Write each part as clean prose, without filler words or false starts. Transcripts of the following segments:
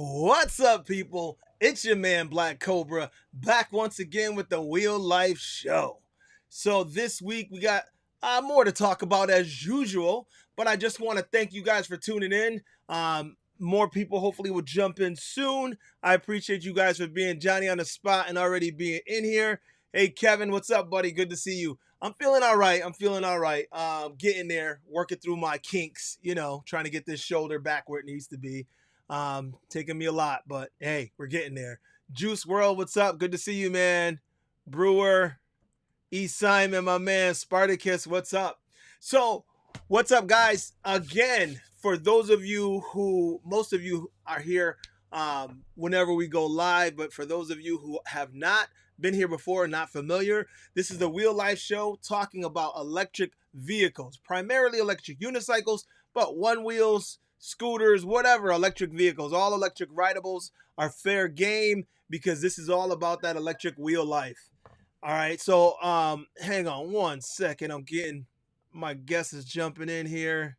What's up, people? It's your man Black Cobra back once again with the Wheel Life Show. So this week we got more to talk about as usual, but I just want to thank you guys for tuning in. More people hopefully will jump in soon. I appreciate you guys for being Johnny on the spot and already being in here. Hey Kevin, what's up, buddy? Good to see you. I'm feeling all right. Getting there, working through my kinks, trying to get this shoulder back where it needs to be. Taking me a lot, but hey, we're getting there. Juice World, what's up? Good to see you, man. Brewer, E. Simon, my man. Spartacus, what's up? So, what's up, guys? Again, for those of you who, most of you are here whenever we go live, but for those of you who have not been here before and not familiar, this is the Wheel Life Show talking about electric vehicles, primarily electric unicycles, but one wheels, scooters, whatever, electric vehicles, all electric rideables are fair game because this is all about that electric wheel life. All right, so hang on one second. I'm getting my guest is jumping in here.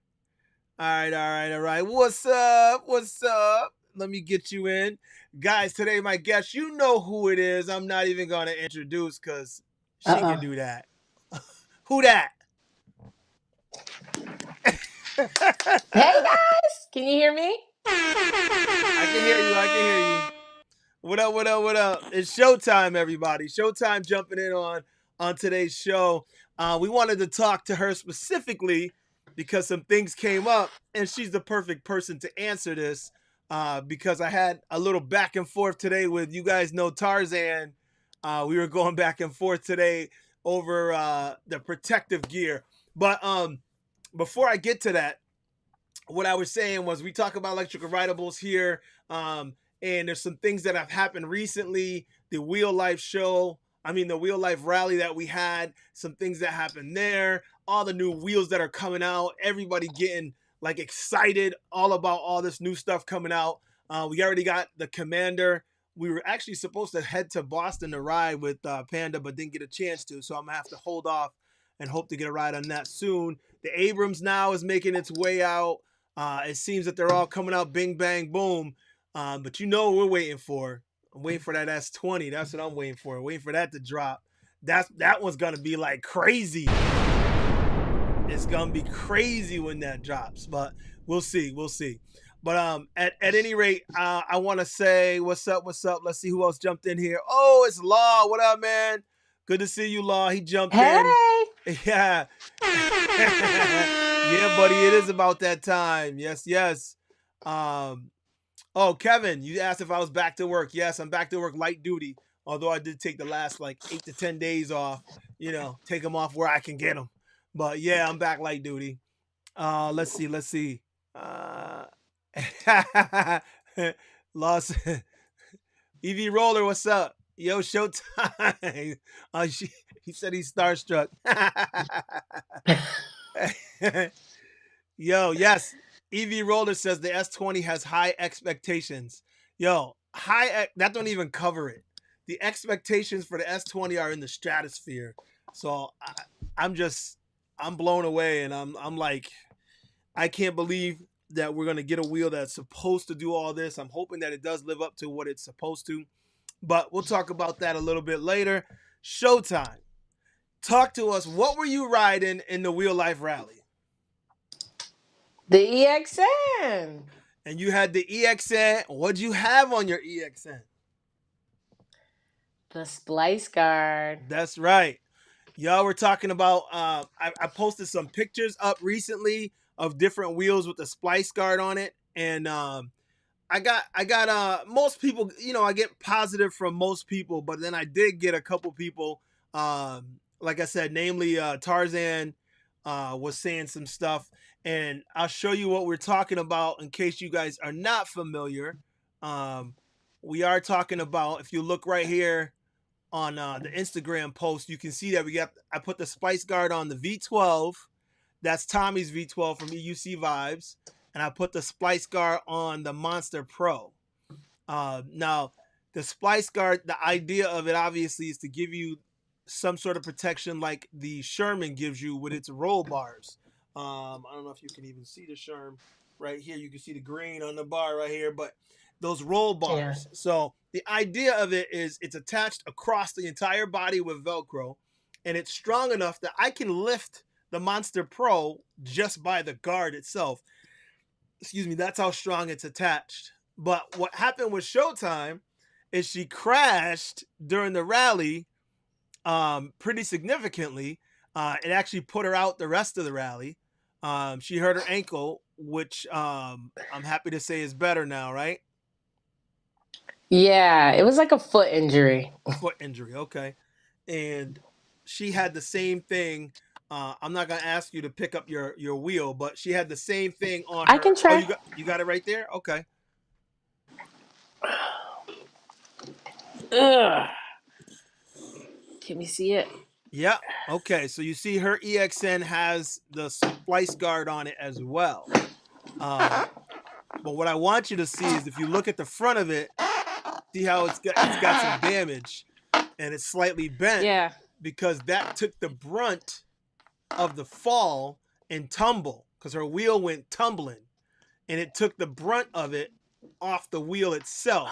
All right. What's up? Let me get you in. Guys, today my guest, you know who it is. I'm not even going to introduce because she can do that. Who that? Hey guys, can you hear me? I can hear you. What up? It's Showtime, everybody. Showtime jumping in on today's show. We wanted to talk to her specifically because some things came up, and she's the perfect person to answer this because I had a little back and forth today with, you guys know, Tarzan. We were going back and forth today over the protective gear. But before I get to that, what I was saying was we talk about electrical rideables here, and there's some things that have happened recently. The Wheel Life rally that we had, some things that happened there, all the new wheels that are coming out, everybody getting like excited all about all this new stuff coming out. We already got the Commander. We were actually supposed to head to Boston to ride with Panda, but didn't get a chance to, so I'm gonna have to hold off and hope to get a ride on that soon. The Abrams now is making its way out. It seems that they're all coming out bing, bang, boom. But you know what we're waiting for. I'm waiting for that S20. That's what I'm waiting for. I'm waiting for that to drop. That one's going to be like crazy. It's going to be crazy when that drops. But we'll see. But at any rate, I want to say what's up. Let's see who else jumped in here. Oh, it's Law. What up, man? Good to see you, Law. He jumped in. Yeah. Yeah, buddy, it is about that time. Yes. Oh, Kevin, you asked if I was back to work. Yes, I'm back to work light duty. Although I did take the last like 8 to 10 days off, take them off where I can get them. But yeah, I'm back light duty. Let's see. Lost EV Roller, what's up? Yo, Showtime. He said he's starstruck. Yo, yes. EV Roller says the S20 has high expectations. Yo, that don't even cover it. The expectations for the S20 are in the stratosphere. So I'm just I'm blown away, and I'm like, I can't believe that we're gonna get a wheel that's supposed to do all this. I'm hoping that it does live up to what it's supposed to. But we'll talk about that a little bit later. Showtime. Talk to us. What were you riding in the Wheel Life Rally? The EXN. And you had the EXN. What'd you have on your EXN? The Splyceguard. That's right. Y'all were talking about. I posted some pictures up recently of different wheels with the Splyceguard on it, and I got most people, I get positive from most people, but then I did get a couple people, like I said, namely Tarzan was saying some stuff, and I'll show you what we're talking about in case you guys are not familiar. We are talking about, if you look right here on the Instagram post, you can see that I put the Splyceguard on the V12. That's Tommy's V12 from EUC Vibes, and I put the Splyceguard on the Monster Pro. Now, the Splyceguard, the idea of it obviously is to give you some sort of protection like the Sherman gives you with its roll bars. I don't know if you can even see the Sherm right here. You can see the green on the bar right here, but those roll bars. Yeah. So the idea of it is it's attached across the entire body with Velcro, and it's strong enough that I can lift the Monster Pro just by the guard itself. Excuse me, that's how strong it's attached. But what happened with Showtime is she crashed during the rally pretty significantly. It actually put her out the rest of the rally. She hurt her ankle, which I'm happy to say is better now, right? Yeah, it was like a foot injury. Foot injury, okay. And she had the same thing. I'm not gonna ask you to pick up your wheel, but she had the same thing on her. I can try. Oh, you got it right there? Okay. Ugh. Can we see it? Yeah. Okay. So you see her EXN has the Splyceguard on it as well. But what I want you to see is if you look at the front of it, see how it's got some damage and it's slightly bent. Yeah. Because that took the brunt of the fall and tumble, because her wheel went tumbling, and it took the brunt of it off the wheel itself.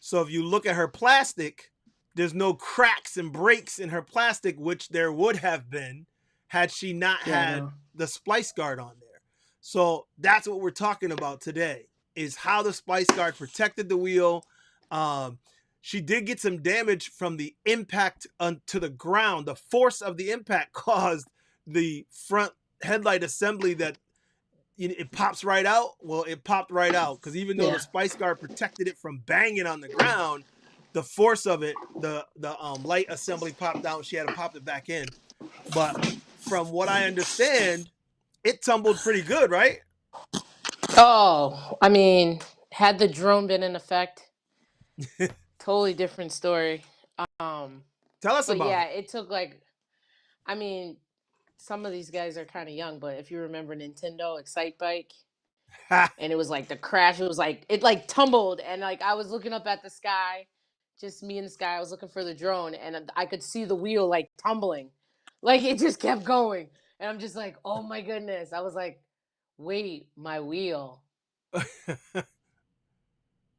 So if you look at her plastic, there's no cracks and breaks in her plastic, which there would have been had she not had the Splyceguard on there. So that's what we're talking about today, is how the Splyceguard protected the wheel. She did get some damage from the impact onto the ground. The force of the impact caused the front headlight assembly that it pops right out. Well, it popped right out because even though the Splyceguard protected it from banging on the ground, the force of it, the light assembly popped out. She had to pop it back in. But from what I understand, it tumbled pretty good, right? Oh, I mean, had the drone been in effect, totally different story. Tell us about it. It took I mean, some of these guys are kind of young, but if you remember Nintendo Excite Bike, and it was like the crash, it was like it tumbled, and I was looking up at the sky, just me in the sky. I was looking for the drone, and I could see the wheel tumbling, it just kept going, and I'm just like, oh my goodness. I was like, wait, my wheel.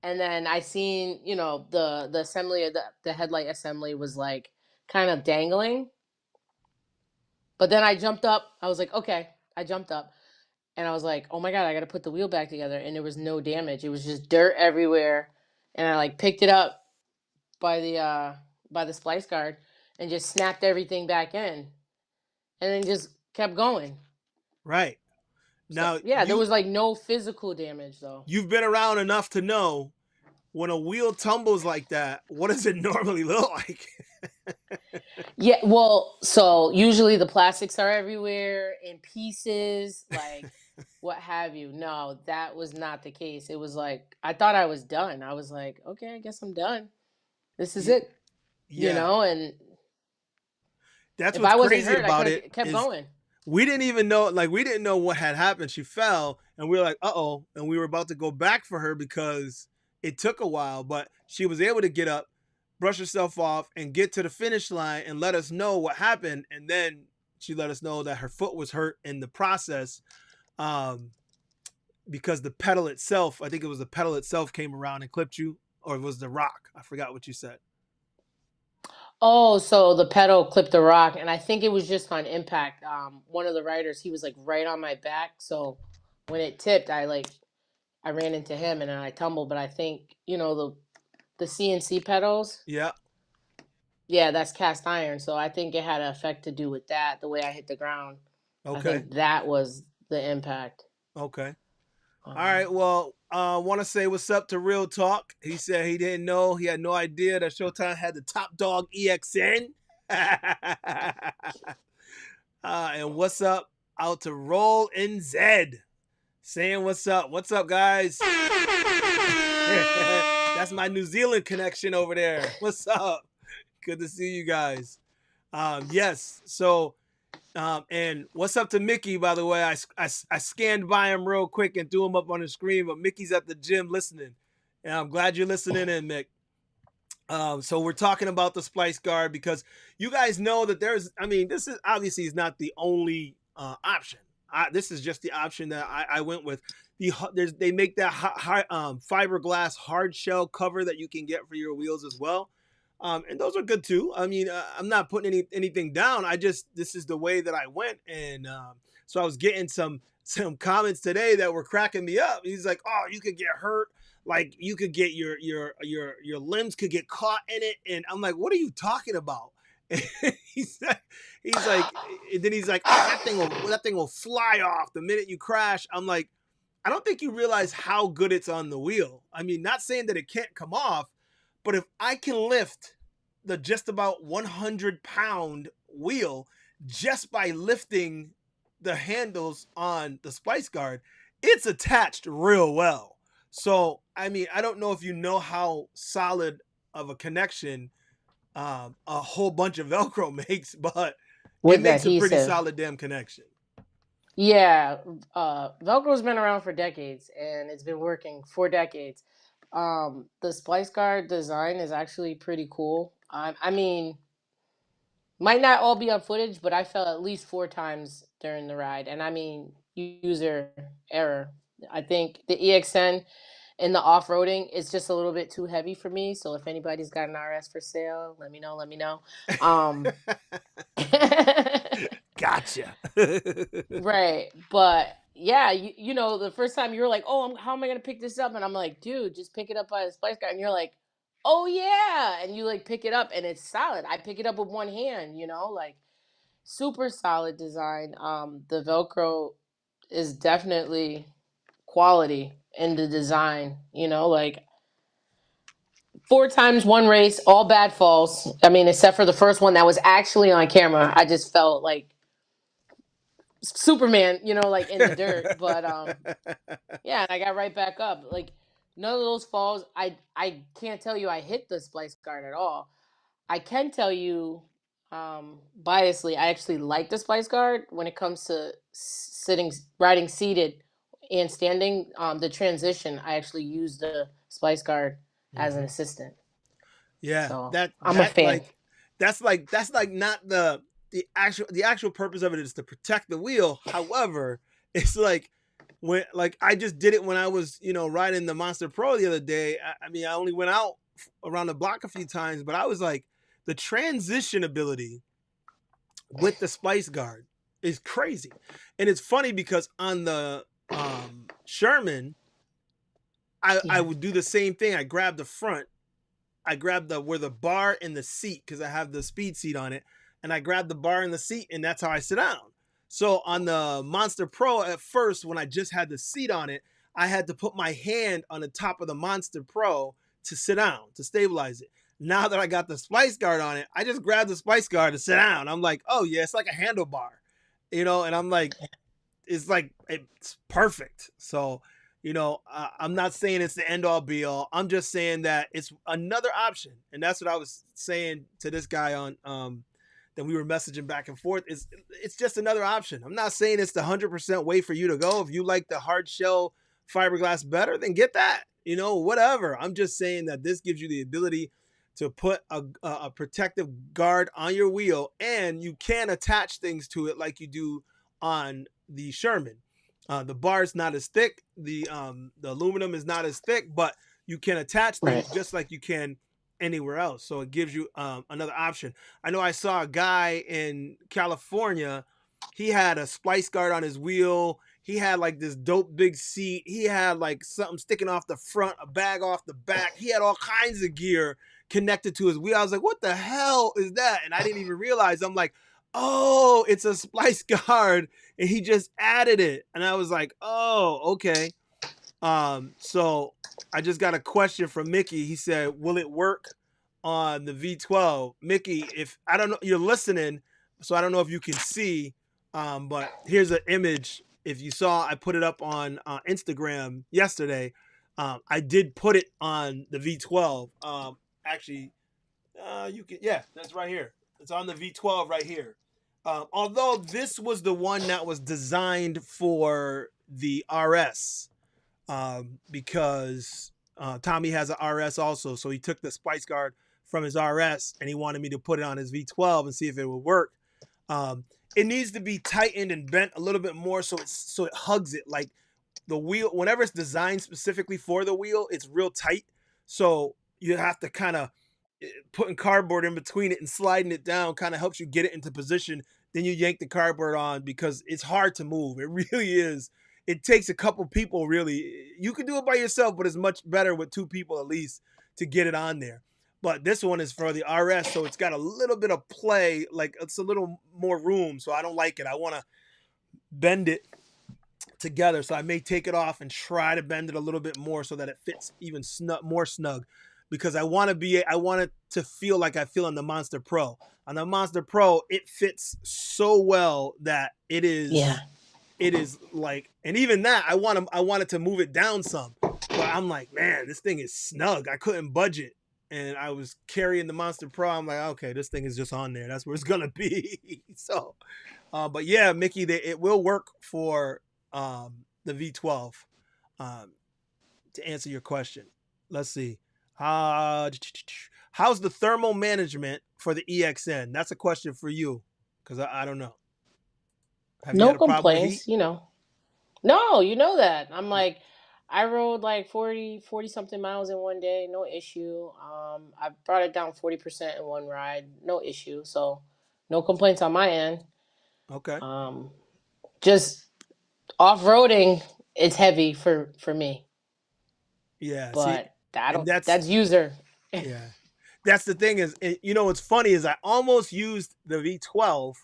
And then I seen, the assembly of the headlight assembly was kind of dangling. But then I jumped up. I was like, okay. I jumped up. And I was like, oh my God, I got to put the wheel back together. And there was no damage. It was just dirt everywhere. And I picked it up by the Splyceguard and just snapped everything back in. And then just kept going. Right. Now, so, there was no physical damage though. You've been around enough to know when a wheel tumbles like that, what does it normally look like? Yeah, well, so usually the plastics are everywhere in pieces. what have you. No, that was not the case. It was like I thought I was done. I was like, okay, I guess I'm done. This is Y- it, Yeah, and that's if what's I wasn't crazy hurt, I about could it have kept is going. we didn't even know, like we didn't know what had happened. She fell, and we were like, "Uh-oh," and we were about to go back for her because it took a while, but she was able to get up, brush herself off, and get to the finish line and let us know what happened. And then she let us know that her foot was hurt in the process, um, because the pedal itself, I think it was the pedal itself, came around and clipped you, or it was the rock. I forgot what you said. Oh, so the pedal clipped the rock, and I think it was just on impact. One of the riders, he was like right on my back, so when it tipped, I ran into him and then I tumbled. But I think the CNC pedals, Yeah. yeah, that's cast iron, so I think it had an effect to do with that. The way I hit the ground, I Okay. think that was the impact. Okay. All Um, right. Well, want to say what's up to Real Talk. He said he didn't know, he had no idea that Showtime had the top dog EXN. And what's up out to Roll in Zed, saying what's up. What's up, guys? That's my New Zealand connection over there. What's up? Good to see you guys. Yes. So, and what's up to Mickey, by the way? I scanned by him real quick and threw him up on the screen, but Mickey's at the gym listening. And I'm glad you're listening in, Mick. So we're talking about the Splyceguard because you guys know that this is obviously is not the only option. This is just the option that I went with. They make that fiberglass hard shell cover that you can get for your wheels as well. And those are good too. I mean, I'm not putting anything down. This is the way that I went, and so I was getting some comments today that were cracking me up. He's like, "Oh, you could get hurt. Like you could get your limbs could get caught in it," and I'm like, "What are you talking about?" he's like, he's like, and then he's like, "Oh, that thing will fly off the minute you crash." I'm like, I don't think you realize how good it's on the wheel. I mean, not saying that it can't come off, but if I can lift the just about 100-pound wheel just by lifting the handles on the Splyceguard, it's attached real well. So, I mean, I don't know if you know how solid of a connection a whole bunch of Velcro makes, but it with makes a pretty adhesive. solid damn connection. Yeah, Velcro's been around for decades, and it's been working for decades. The Splice Guard design is actually pretty cool. I mean, might not all be on footage, but I fell at least 4 times during the ride, and I mean, user error. I think the EXN in the off roading is just a little bit too heavy for me. So if anybody's got an RS for sale, let me know. Let me know. Um, Gotcha. Right. But yeah, the first time you were like, "Oh, how am I gonna pick this up?" And I'm like, "Dude, just pick it up by the splice guard." And you're like, "Oh yeah," and you like pick it up, and it's solid. I pick it up with one hand, like super solid design. The Velcro is definitely quality in the design. Like 4 times one race, all bad falls. I mean, except for the first one that was actually on camera. I just felt like Superman, like in the dirt. But yeah, and I got right back up. Like none of those falls. I can't tell you I hit the splice guard at all. I can tell you, biasly, I actually like the splice guard when it comes to riding seated and standing. The transition, I actually use the splice guard as an Mhm. assistant. Yeah, So that I'm a that fan. like that's like not the actual purpose of it is to protect the wheel. However, it's like when like I just did it when I was riding the Monster Pro the other day. I mean, I only went out around the block a few times, but I was like the transition ability with the Spice Guard is crazy, and it's funny because on the Sherman, I Yeah. would do the same thing. I grab the front, I grabbed the where the bar and the seat because I have the speed seat on it, and I grabbed the bar and the seat, and that's how I sit down. So on the Monster Pro, at first when I just had the seat on it, I had to put my hand on the top of the Monster Pro to sit down to stabilize it. Now that I got the Splice Guard on it, I just grab the Splice Guard to sit down. I'm like, oh yeah, it's like a handlebar, and I'm like, it's like it's perfect. So, I'm not saying it's the end all be all. I'm just saying that it's another option, and that's what I was saying to this guy on that we were messaging back and forth. It's just another option. I'm not saying it's the 100% way for you to go. If you like the hard shell fiberglass better, then get that. Whatever. I'm just saying that this gives you the ability to put a protective guard on your wheel, and you can attach things to it like you do on the Sherman. The bar is not as thick. The aluminum is not as thick, but you can attach things Right. just like you can anywhere else. So it gives you another option. I know I saw a guy in California. He had a Splyceguard on his wheel. He had like this dope big seat. He had like something sticking off the front, a bag off the back. He had all kinds of gear connected to his wheel. I was like, what the hell is that? And I didn't even realize. I'm like, oh, it's a Splyceguard, and he just added it. And I was like, oh, okay. So I just got a question from Mickey. He said, will it work on the V12? Mickey, if I don't know, you're listening, so I don't know if you can see, but here's an image. If you saw, I put it up on Instagram yesterday. I did put it on the V12. Actually, you can, yeah, that's right here. It's on the V12 right here. Although this was the one that was designed for the RS, because Tommy has an RS also, so he took the Splyceguard from his RS and he wanted me to put it on his V12 and see if it would work. It needs to be tightened and bent a little bit more so it hugs it. Like the wheel, whenever it's designed specifically for the wheel, it's real tight. So you have to kind of putting cardboard in between it and sliding it down kind of helps you get it into position. Then you yank the cardboard on because it's hard to move. It really is. It takes a couple people, really. You can do it by yourself, but it's much better with two people at least to get it on there. But this one is for the RS, so it's got a little bit of play, like it's a little more room, so I don't like it. I want to bend it together, so I may take it off and try to bend it a little bit more so that it fits even more snug, because I want it to feel like I feel on the Monster Pro. On the Monster Pro, it fits so well that it is like, and even that I wanted to move it down some, but I'm like, man, this thing is snug. I couldn't budge it, and I was carrying the Monster Pro. I'm like, okay, this thing is just on there. That's where it's gonna be. So, but yeah, Mickey, it will work for the V12. To answer your question, let's see. How's the thermal management for the EXN? That's a question for you, because I don't know. Have you No had a problem with heat? complaints, No, you know that. I'm like, I rode like 40 something miles in one day, no issue. I brought it down 40% in one ride, no issue. So, no complaints on my end. Okay. Um, just off roading, it's heavy for me, Yeah. See, but I and don't. That's user. yeah, that's the thing is, what's funny is I almost used the V12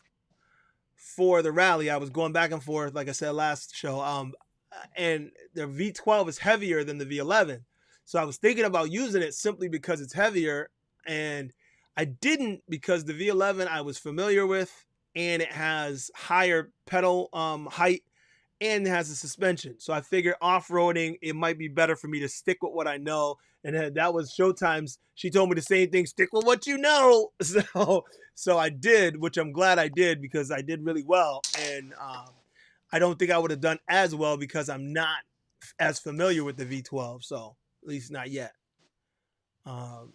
for the rally. I was going back and forth, like I said last show. And the V12 is heavier than the V11, so I was thinking about using it simply because it's heavier, and I didn't because the V11 I was familiar with, and it has higher pedal height and it has a suspension. So I figured off-roading, it might be better for me to stick with what I know. And then that was Showtime's. She told me the same thing: stick with what you know. So I did, which I'm glad I did because I did really well. And I don't think I would have done as well because I'm not as familiar with the V12. So at least not yet. Um,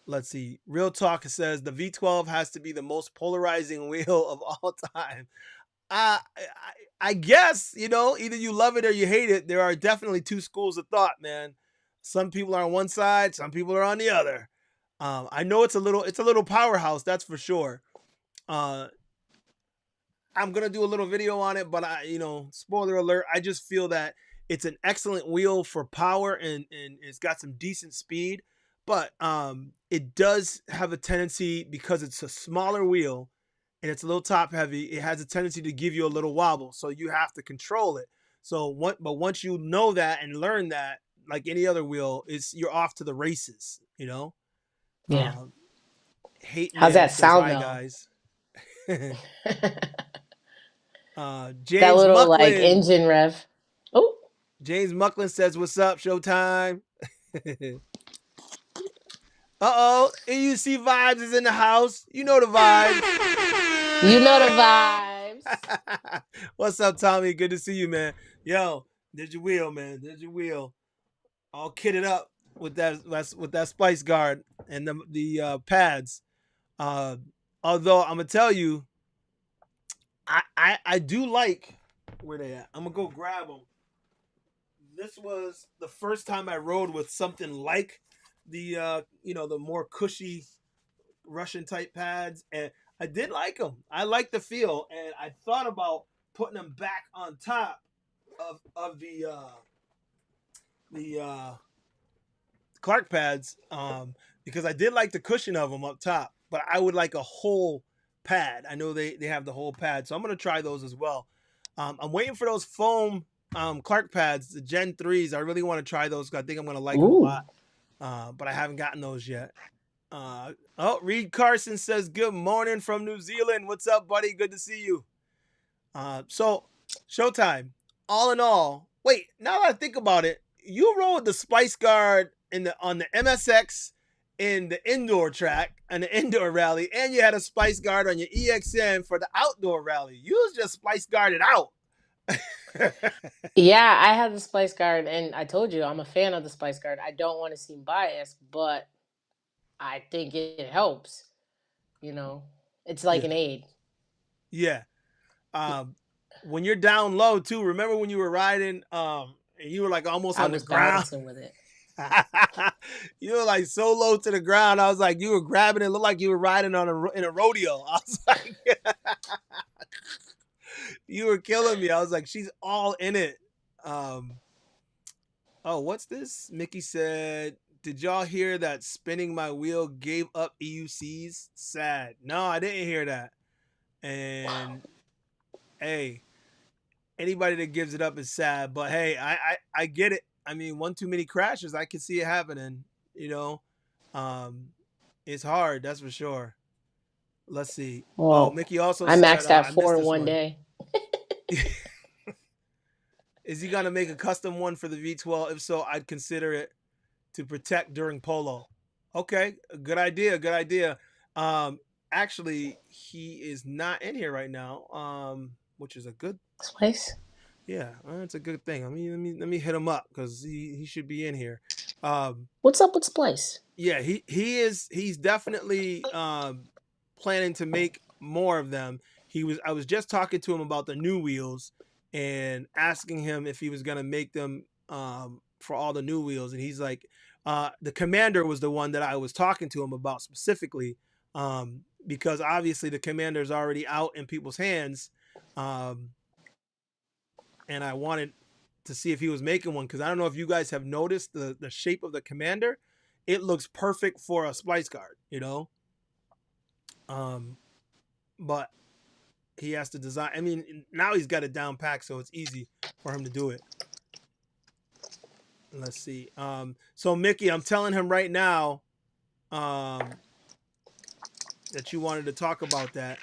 let's see. Real Talk says the V12 has to be the most polarizing wheel of all time. I, I guess, either you love it or you hate it. There are definitely two schools of thought, man. Some people are on one side, some people are on the other. I know it's a little powerhouse, that's for sure. Uh, I'm gonna do a little video on it, but spoiler alert, I just feel that it's an excellent wheel for power, and it's got some decent speed, but it does have a tendency, because it's a smaller wheel and it's a little top heavy, it has a tendency to give you a little wobble. So you have to control it. But once you know that and learn that, like any other wheel, you're off to the races. Yeah. Um, Hate How's Man that says sound hi though? guys. That James little like Mucklin. engine rev. Oh, James Mucklin says, "What's up, Showtime?" Uh-oh, EUC Vibes is in the house. You know the vibes. you know the vibes. What's up, Tommy? Good to see you, man. Yo, did your wheel, man. Did your wheel. All kitted up with that Splyceguard and the pads. Uh, although I'm gonna tell you, I do like where they at. I'm gonna go grab them. This was the first time I rode with something like the more cushy Russian type pads, and I did like them. I like the feel, and I thought about putting them back on top of the Clark pads, because I did like the cushion of them up top, but I would like a whole pad. I know they have the whole pad, so I'm gonna try those as well. I'm waiting for those foam Clark pads, the Gen 3s. I really want to try those. I think I'm gonna like them a lot, but I haven't gotten those yet. Reed Carson says good morning from New Zealand. What's up, buddy? Good to see you. So Showtime. All in all, wait. Now that I think about it, you rode the Splyceguard on the MSX in the indoor track and the indoor rally, and you had a Splyceguard on your EXN for the outdoor rally. You was just Splyceguarded out. Yeah, I had the Splyceguard, and I told you I'm a fan of the Splyceguard. I don't want to seem biased, but I think it helps. You know, it's like Yeah. an aid. Yeah. When you're down low too, remember when you were riding and you were like almost I on the was ground? balancing with it. You were like so low to the ground. I was like, you were grabbing it, looked like you were riding in a rodeo. I was like, you were killing me. I was like, she's all in it. Oh, what's this? Mickey said, did y'all hear that spinning my wheel gave up EUCs? Sad. No, I didn't hear that. And hey, anybody that gives it up is sad. But hey, I get it. I mean, one too many crashes, I can see it happening. You know, um, it's hard. That's for sure. Let's see. Oh, Well, Mickey also I said, maxed out I missed 4 in this one one. day. Is he gonna make a custom one for the V12? If so, I'd consider it to protect during polo. Okay, good idea. Good idea. Actually, he is not in here right now. Which is a good. This place. Yeah, it's a good thing. I mean, let me hit him up because he should be in here. Um, What's up with Splice? yeah, he's definitely planning to make more of them. I was just talking to him about the new wheels and asking him if he was gonna make them for all the new wheels, and he's like, the Commander was the one that I was talking to him about specifically, because obviously the Commander is already out in people's hands. And I wanted to see if he was making one because I don't know if you guys have noticed the shape of the Commander. It looks perfect for a Splyceguard, you know. But he has to design. I mean, now he's got it down packed, so it's easy for him to do it. Let's see. So Mickey, I'm telling him right now, that you wanted to talk about that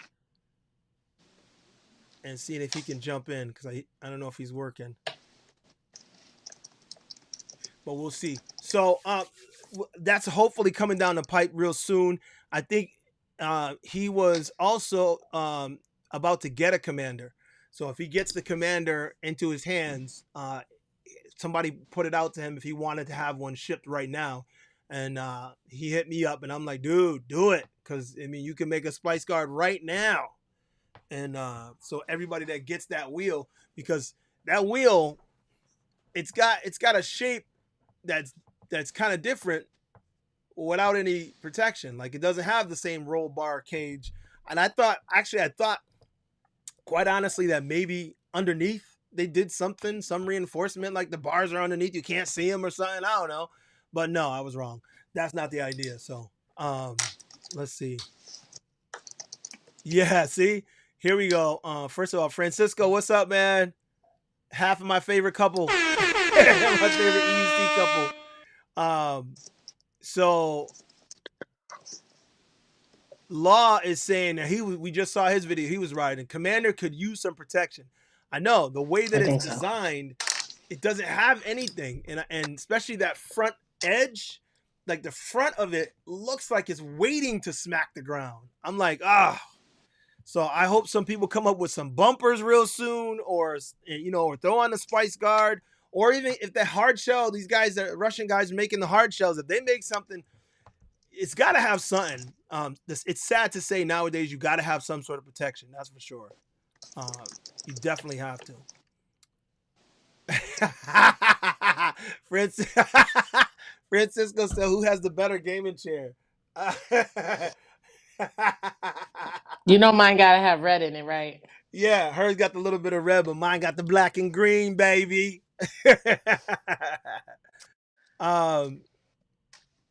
and seeing if he can jump in because I don't know if he's working. But we'll see. So that's hopefully coming down the pipe real soon. I think he was also about to get a Commander. So if he gets the Commander into his hands, somebody put it out to him if he wanted to have one shipped right now. And he hit me up, and I'm like, dude, do it. Because, I mean, you can make a Splyceguard right now. And so everybody that gets that wheel, because that wheel, it's got a shape that's kind of different without any protection. Like it doesn't have the same roll bar cage. And I thought quite honestly that maybe underneath they did some reinforcement, like the bars are underneath, you can't see them or something. I don't know. But no, I was wrong. That's not the idea. So let's see. Yeah, see? Here we go. First of all, Francisco, what's up, man? Half of my favorite couple. My favorite EUC couple. So Law is saying that we just saw his video. He was riding. Commander could use some protection. I know the way that I it's think so. designed, it doesn't have anything, and especially that front edge, like the front of it looks like it's waiting to smack the ground. I'm like, ah. So I hope some people come up with some bumpers real soon, or or throw on the Splyceguard, or even if the hard shell, these guys, the Russian guys making the hard shells, if they make something, it's got to have something. It's sad to say nowadays you got to have some sort of protection. That's for sure. You definitely have to. Francisco said, "Who has the better gaming chair?" You know mine gotta have red in it, right? Yeah, hers got the little bit of red, but mine got the black and green, baby. um.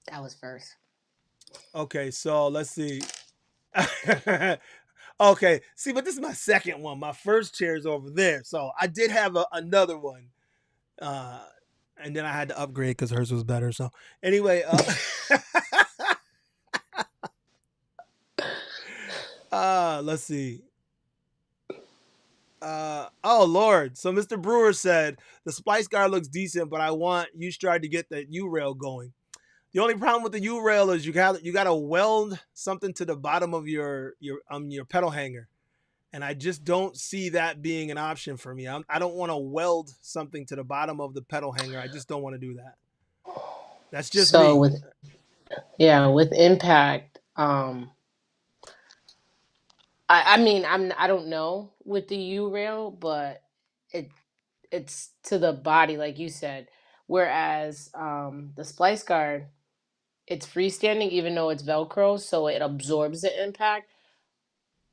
That was first. Okay, so let's see. Okay, see, but this is my second one. My first chair is over there, so I did have another one, and then I had to upgrade because hers was better. So anyway, let's see. Oh Lord. So Mr. Brewer said the Splyceguard looks decent, but I want U-Stride to get the U-rail going. The only problem with the U-rail is you gotta weld something to the bottom of your pedal hanger, and I just don't see that being an option for me. I don't want to weld something to the bottom of the pedal hanger. I just don't want to do that. That's just So me. with impact, I mean I don't know with the U rail, but it's to the body like you said. Whereas the splice guard, it's freestanding even though it's Velcro, so it absorbs the impact,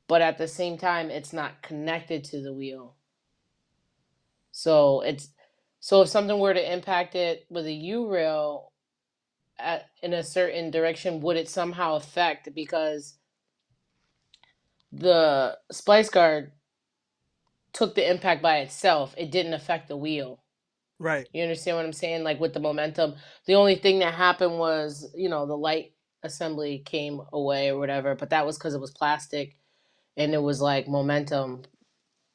but at the same time it's not connected to the wheel. So if something were to impact it with a U rail in a certain direction, would it somehow affect, because the splice guard took the impact by itself, it didn't affect the wheel. Right. You understand what I'm saying? Like with the momentum, the only thing that happened was, the light assembly came away or whatever, but that was because it was plastic and it was like momentum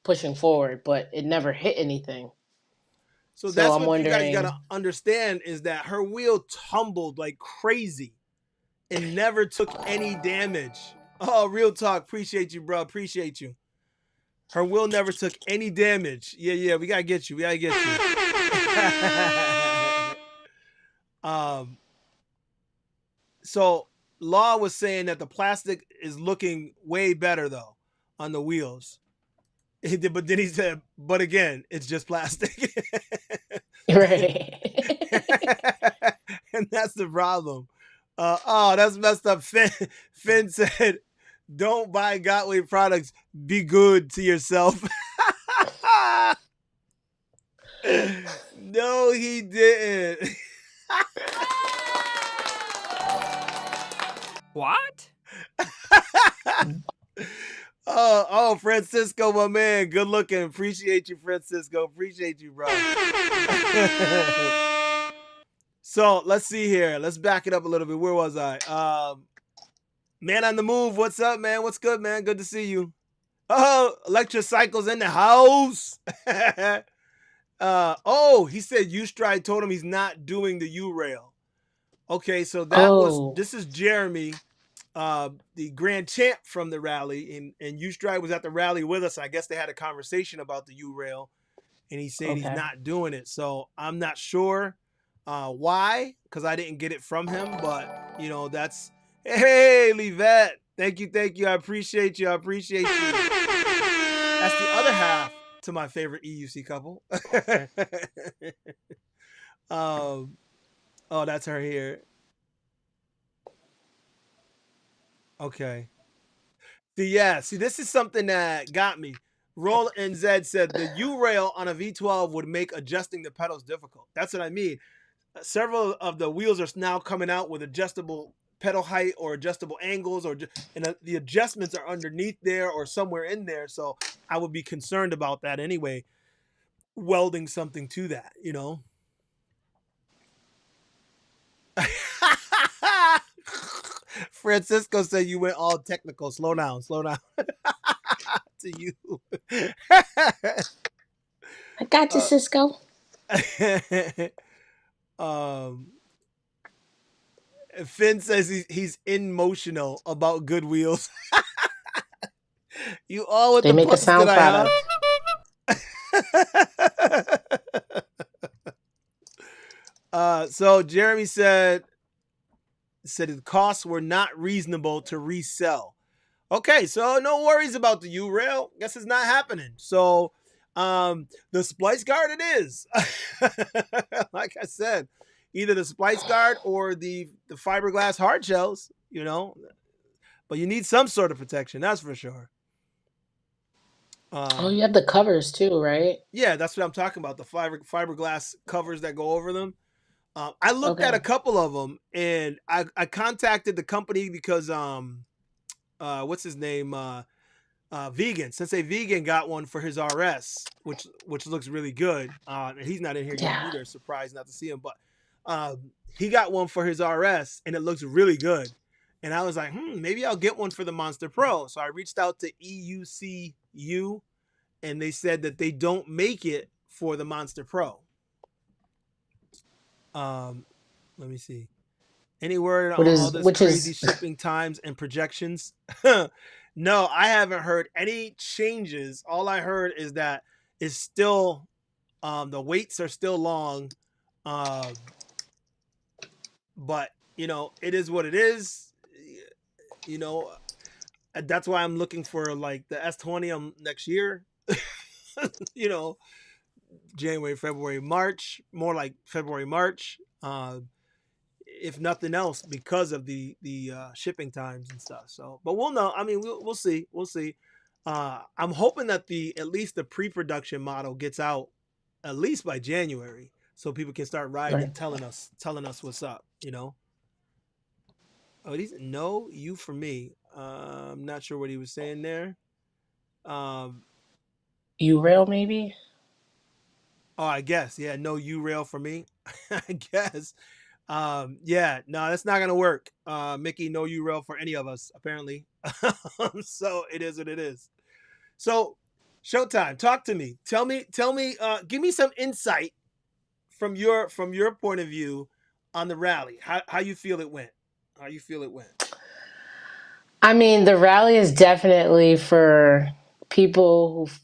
pushing forward, but it never hit anything. So So that's I'm what you guys gotta wondering. understand is that her wheel tumbled like crazy and never took any damage. Oh, real talk. Appreciate you, bro. Appreciate you. Her wheel never took any damage. Yeah. We gotta get you. We gotta get you. So Law was saying that the plastic is looking way better though on the wheels. But then he said, but again, it's just plastic. Right. And that's the problem. That's messed up. Finn said, don't buy Gotway products. Be good to yourself. No, he didn't. What? Oh, Francisco, my man. Good looking. Appreciate you, Francisco. Appreciate you, bro. So let's see here. Let's back it up a little bit. Where was I? Man on the move. What's up, man? What's good, man? Good to see you. Oh, Electric Cycle's in the house. He said U-Stride told him he's not doing the U-Rail. Okay, so this is Jeremy, the grand champ from the rally, and U-Stride was at the rally with us. I guess they had a conversation about the U-Rail, and he said he's not doing it. So I'm not sure why, because I didn't get it from him, but that's, hey, Livette. Thank you. I appreciate you. That's the other half to my favorite EUC couple. That's her here. Okay. See, this is something that got me. Roll NZ said the U-rail on a V12 would make adjusting the pedals difficult. That's what I mean. Several of the wheels are now coming out with adjustable pedal height or adjustable angles, and the adjustments are underneath there or somewhere in there. So I would be concerned about that anyway. Welding something to that, Francisco said you went all technical. Slow down, slow down. To you. I got you, uh, Cisco. um, Finn says he's emotional about good wheels. You all with They the make a puns sound tonight, cloud out. huh? So Jeremy said the costs were not reasonable to resell. Okay, so no worries about the U-Rail. Guess it's not happening. So the Splyceguard it is. Like I said, either the Splyceguard or the fiberglass hard shells, you know. But you need some sort of protection, that's for sure. Oh, you have the covers too, right? Yeah, that's what I'm talking about. The fiberglass covers that go over them. I looked at a Okay. couple of them, and I contacted the company because what's his name? Vegan. Sensei Vegan got one for his RS, which looks really good. And he's not in here yet Yeah. either. Surprised not to see him, but he got one for his RS, and it looks really good. And I was like, maybe I'll get one for the Monster Pro. So I reached out to EUCU, and they said that they don't make it for the Monster Pro. Let me see. Any word on What all is this which crazy is shipping times and projections? No, I haven't heard any changes. All I heard is that it's still the waits are still long, but it is what it is. You know, that's why I'm looking for like the S20 next year. you know, January, February, March, more like February, March. If nothing else, because of the shipping times and stuff. So, but we'll know. I mean, we'll see. We'll see. I'm hoping that at least the pre-production model gets out at least by January, so people can start riding right. and telling us what's up. Oh, these no you for me. I'm not sure what he was saying there. Um, U-Rail maybe? oh, I guess no U-Rail for me. I guess. Yeah, no, that's not gonna work. Mickey, no U-Rail for any of us, apparently. So it is what it is. So, Showtime, talk to me. Tell me, give me some insight from your point of view on the rally. How you feel it went? How you feel it went? I mean, the rally is definitely for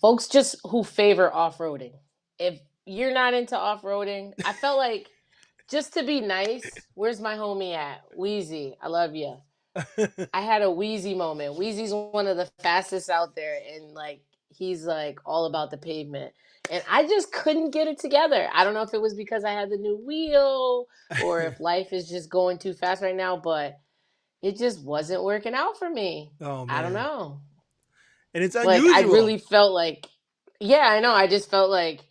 folks just who favor off-roading. If you're not into off-roading, I felt like just to be nice, where's my homie at? Wheezy, I love you. I had a Wheezy moment. Wheezy's one of the fastest out there, and like he's like all about the pavement. And I just couldn't get it together. I don't know if it was because I had the new wheel or if life is just going too fast right now, but it just wasn't working out for me. Oh I don't man, know. and it's Like I unusual. really felt like, yeah, I know. I just felt like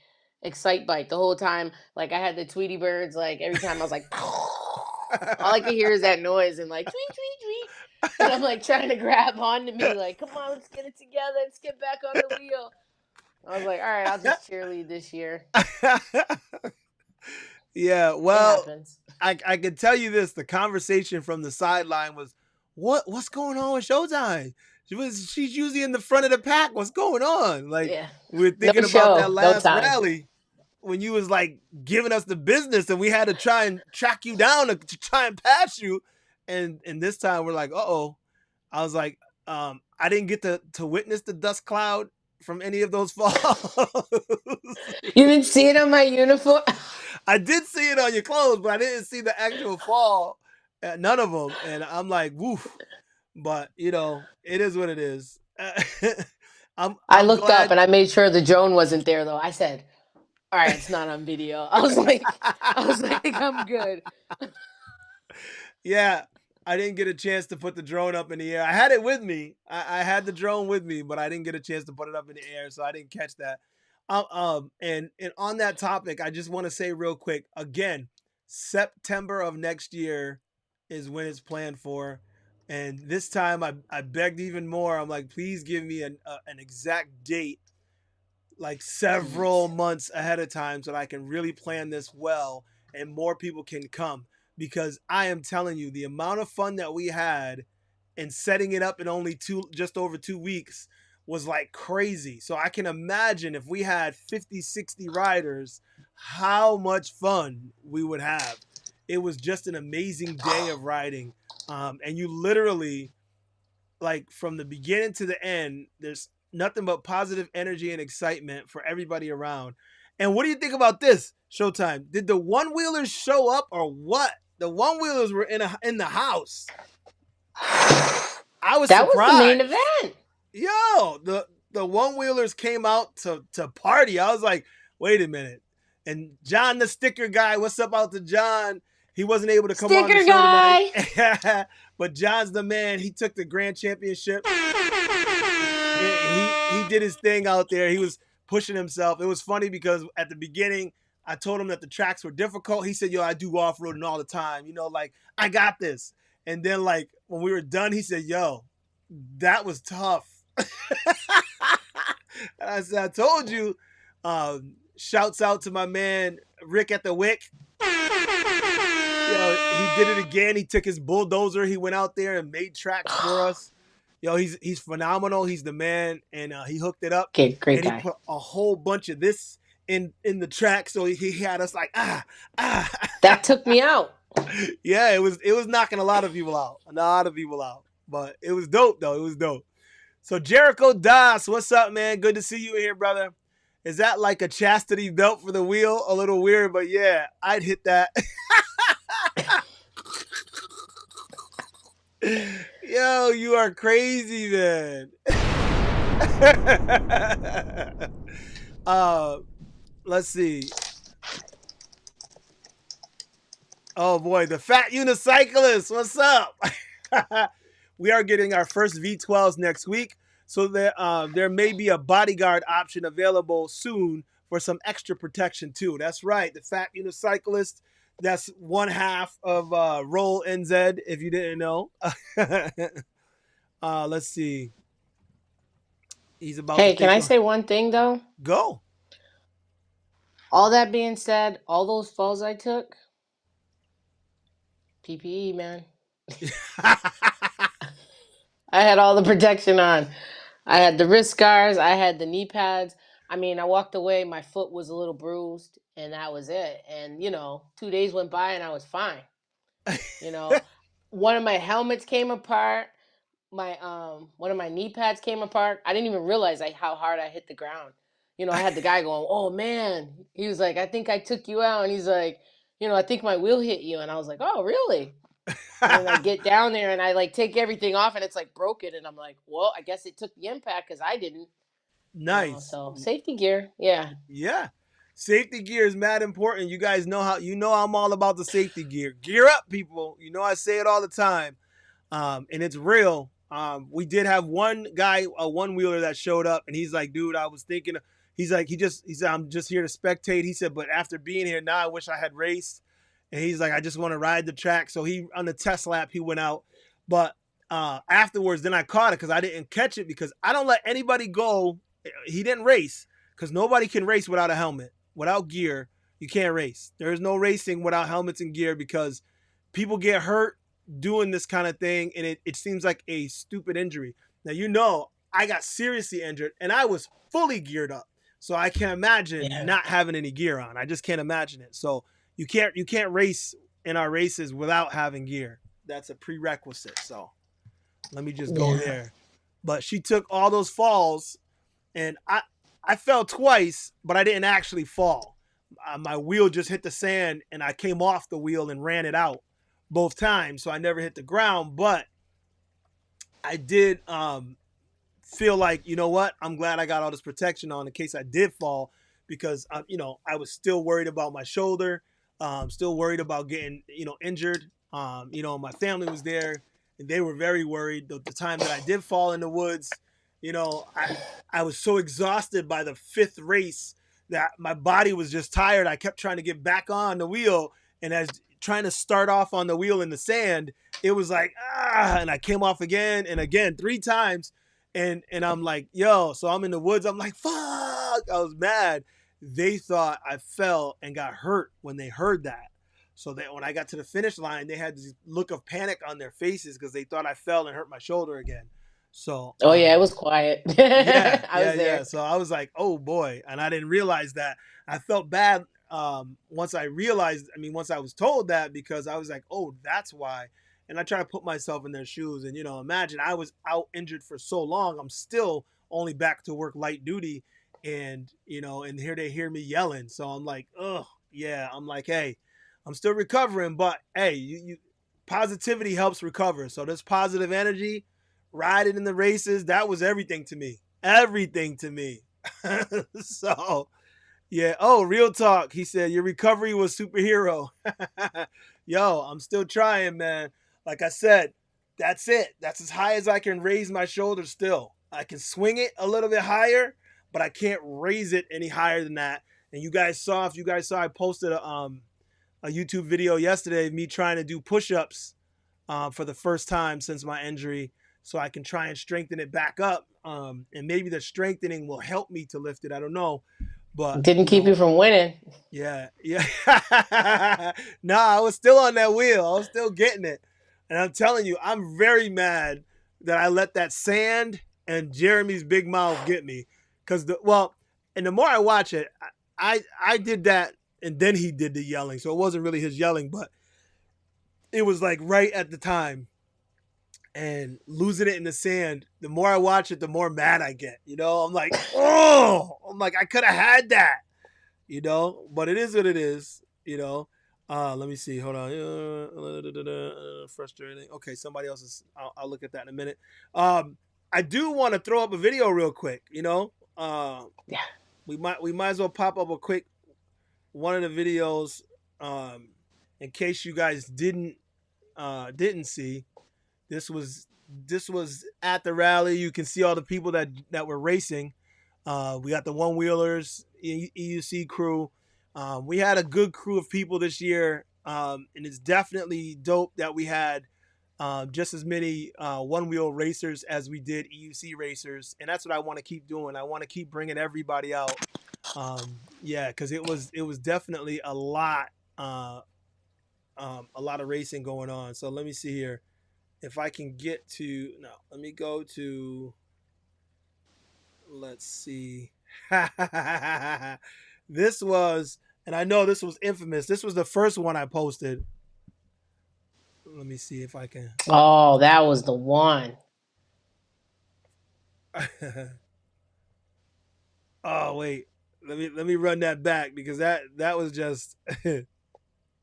Excite Bike the whole time. Like I had the Tweety birds. Like every time I was like, all I could hear is that noise and like tweet tweet tweet. And I'm like trying to grab onto me, like, come on, let's get it together. Let's get back on the wheel. I was like, all right, I'll just cheerlead this year. Yeah, It well, happens. I can tell you this: the conversation from the sideline was, what's going on with Showtime? She's usually in the front of the pack. What's going on? Like Yeah. we were No thinking about that show, no last time. rally when you was like giving us the business, and we had to try and track you down to try and pass you. And this time we're like, oh, I was like, I didn't get to witness the dust cloud from any of those falls. You didn't see it on my uniform? I did see it on your clothes, but I didn't see the actual fall at none of them. And I'm like, woof. But it is what it is. I'm I I'm looked up glad. and I made sure the drone wasn't there though. I said, all right, it's not on video. I was like, I'm good. Yeah, I didn't get a chance to put the drone up in the air. I had it with me. I had the drone with me, but I didn't get a chance to put it up in the air, so I didn't catch that. And on that topic, I just want to say real quick again, September of next year is when it's planned for, and this time I begged even more. I'm like, please give me an exact date, like several Please. months ahead of time, so that I can really plan this well and more people can come. Because I am telling you, the amount of fun that we had. and setting it up in only just over 2 weeks was like crazy. So I can imagine if we had 50, 60 riders, how much fun we would have. It was just an amazing day of riding. And you literally, like from the beginning to the end, there's nothing but positive energy and excitement for everybody around. And what do you think about this, Showtime? Did the one wheelers show up or what? The one wheelers were in the house. I was That was the main surprised. event. Yo, the one wheelers came out to party. I was like, wait a minute. And John, the sticker guy, what's up out to John? He wasn't able to come on the Sticker show guy. tonight. But John's the man. He took the grand championship. He did his thing out there. He was pushing himself. It was funny because at the beginning, I told him that the tracks were difficult. He said, yo, I do off-roading all the time. You know, like, I got this. And then, like, when we were done, he said, yo, that was tough. And I said, I told you. Shouts out to my man, Rick at the Wick. Yo, he did it again. He took his bulldozer. He went out there and made tracks for us. Yo, he's phenomenal. He's the man, and he hooked it up. Okay, great and guy. He put a whole bunch of this in the track, so he had us like That took me out. Yeah, it was knocking a lot of people out. But it was dope though. It was dope. So Jericho Das, what's up, man? Good to see you here, brother. Is that like a chastity belt for the wheel? A little weird, but yeah, I'd hit that. Yo, you are crazy, man. Let's see. Oh boy, the fat unicyclist. What's up? We are getting our first V12s next week, so there may be a Bodyguard option available soon for some extra protection too. That's right, the fat unicyclist. That's one half of Roll NZ, if you didn't know. Let's see. He's about to Hey, can I say one thing though? Go. All that being said, all those falls I took, PPE, man. I had all the protection on. I had the wrist scars. I had the knee pads. I mean, I walked away. My foot was a little bruised, and that was it. And 2 days went by, and I was fine. One of my helmets came apart. My one of my knee pads came apart. I didn't even realize how hard I hit the ground. I had the guy going, "Oh man," he was like, "I think I took you out," and he's like, "I think my wheel hit you," and I was like, "Oh really?" And I get down there and I like take everything off and it's like broken, and I'm like, "Well, I guess it took the impact because I didn't." Nice. So safety gear, yeah. Yeah. Safety gear is mad important. You guys know I'm all about the safety gear. Gear up, people. I say it all the time. And it's real. We did have one guy, a one wheeler that showed up, and he's like, dude, I was thinking, he said, I'm just here to spectate. He said, but after being here now, I wish I had raced. And he's like, I just want to ride the track. So on the test lap, he went out. But afterwards, then I caught it because I didn't catch it because I don't let anybody go. He didn't race because nobody can race without a helmet. Without gear, you can't race. There is no racing without helmets and gear because people get hurt doing this kind of thing, and it seems like a stupid injury. Now, I got seriously injured, and I was fully geared up. So I can't imagine not having any gear on. I just can't imagine it. So you can't race in our races without having gear. That's a prerequisite. So let me just go there. But she took all those falls, and I fell twice, but I didn't actually fall. My wheel just hit the sand, and I came off the wheel and ran it out both times, so I never hit the ground. But I did feel like, you know what? I'm glad I got all this protection on in case I did fall, because I was still worried about my shoulder, still worried about getting injured. My family was there, and they were very worried. The time that I did fall in the woods, I was so exhausted by the fifth race that my body was just tired. I kept trying to get back on the wheel, and as trying to start off on the wheel in the sand, it was like, and I came off again and again 3 times. And I'm like, yo, so I'm in the woods. I'm like, fuck. I was mad. They thought I fell and got hurt when they heard that. So that when I got to the finish line, they had this look of panic on their faces because they thought I fell and hurt my shoulder again. So Oh yeah, it was quiet. yeah, I yeah, was yeah. there. So I was like, oh boy. And I didn't realize that. I felt bad once I realized, once I was told that, because I was like, oh, that's why. And I try to put myself in their shoes. And, imagine I was out injured for so long. I'm still only back to work light duty. And, and here they hear me yelling. So I'm like, oh, yeah. I'm like, hey, I'm still recovering. But, hey, positivity helps recover. So this positive energy, riding in the races, that was everything to me. Everything to me. So, yeah. Oh, real talk. He said, your recovery was superhero. Yo, I'm still trying, man. Like I said, that's it. That's as high as I can raise my shoulder still. I can swing it a little bit higher, but I can't raise it any higher than that. And if you guys saw, I posted a YouTube video yesterday of me trying to do push-ups for the first time since my injury, so I can try and strengthen it back up. And maybe the strengthening will help me to lift it. I don't know. But Didn't keep you from winning. yeah. Nah, I was still on that wheel. I was still getting it. And I'm telling you, I'm very mad that I let that sand and Jeremy's big mouth get me. And the more I watch it, I did that and then he did the yelling. So it wasn't really his yelling, but it was like right at the time. And losing it in the sand, the more I watch it, the more mad I get. I'm like, oh, I could have had that. But it is what it is. Let me see. Hold on. Frustrating. Okay, somebody else is. I'll look at that in a minute. I do want to throw up a video real quick. Yeah. We might as well pop up a quick one of the videos, in case you guys didn't see. This was at the rally. You can see all the people that were racing. We got the one wheelers, EUC crew. We had a good crew of people this year, and it's definitely dope that we had just as many one wheel racers as we did EUC racers, and that's what I want to keep doing. I want to keep bringing everybody out. Yeah, because it was definitely a lot of racing going on. So let me see here. If I can get to, no, let me go to, let's see. This was, and I know this was infamous. This was the first one I posted. Let me see if I can. Oh, that was the one. Oh, wait. Let me run that back because that was just. You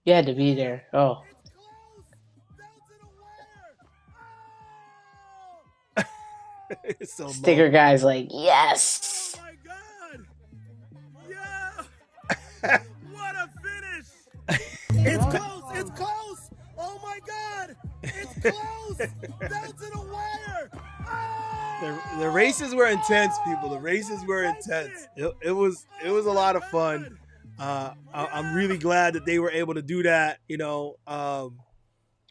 had to be there. Oh. It's so Sticker low. guy's like, yes. Oh my God! Yeah! What a finish! It's close! It's close! Oh my God! It's close! Down to the wire! Oh! The races were intense, people. The races were intense. It was a lot of fun. I'm really glad that they were able to do that.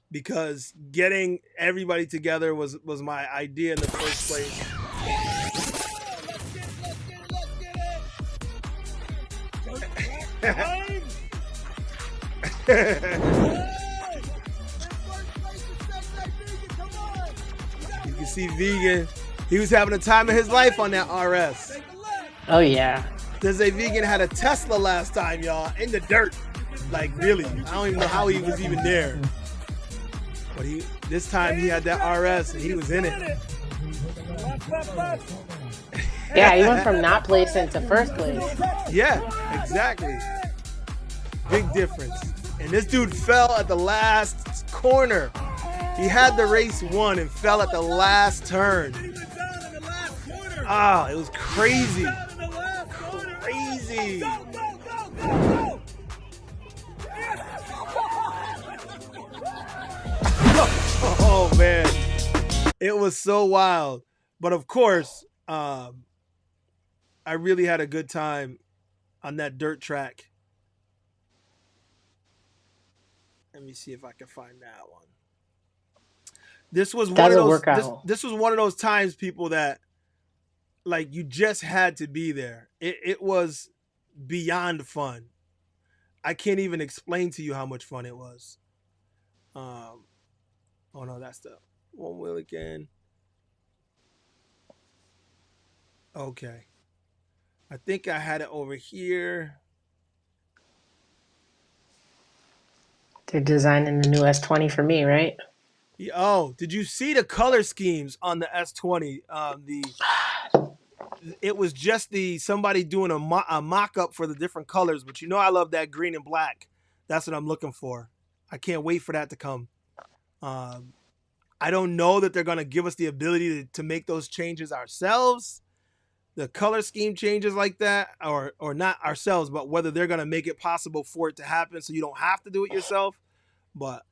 Because getting everybody together was my idea in the first place. You can see Vegan. He was having a time of his life on that RS. Oh yeah. Desi Vegan had a Tesla last time, y'all, in the dirt. Like really, I don't even know how he was even there. But this time he had that RS and he was in it. Yeah, he went from not placing to first place. Yeah, exactly. Big difference. And this dude fell at the last corner. He had the race won and fell at the last turn. Ah, it was crazy. Crazy. Oh man, it was so wild. But of course, I really had a good time on that dirt track. Let me see if I can find that one. This was one of those. This was one of those times, people, that like you just had to be there. It was beyond fun. I can't even explain to you how much fun it was. Oh no, that's the one wheel again. Okay. I think I had it over here. They're designing the new S20 for me, right? Yeah, oh, did you see the color schemes on the S20? It was just somebody doing a mock up for the different colors, but you know I love that green and black. That's what I'm looking for. I can't wait for that to come. I don't know that they're gonna give us the ability to make those changes ourselves, the color scheme changes like that, or not ourselves, but whether they're gonna make it possible for it to happen so you don't have to do it yourself. But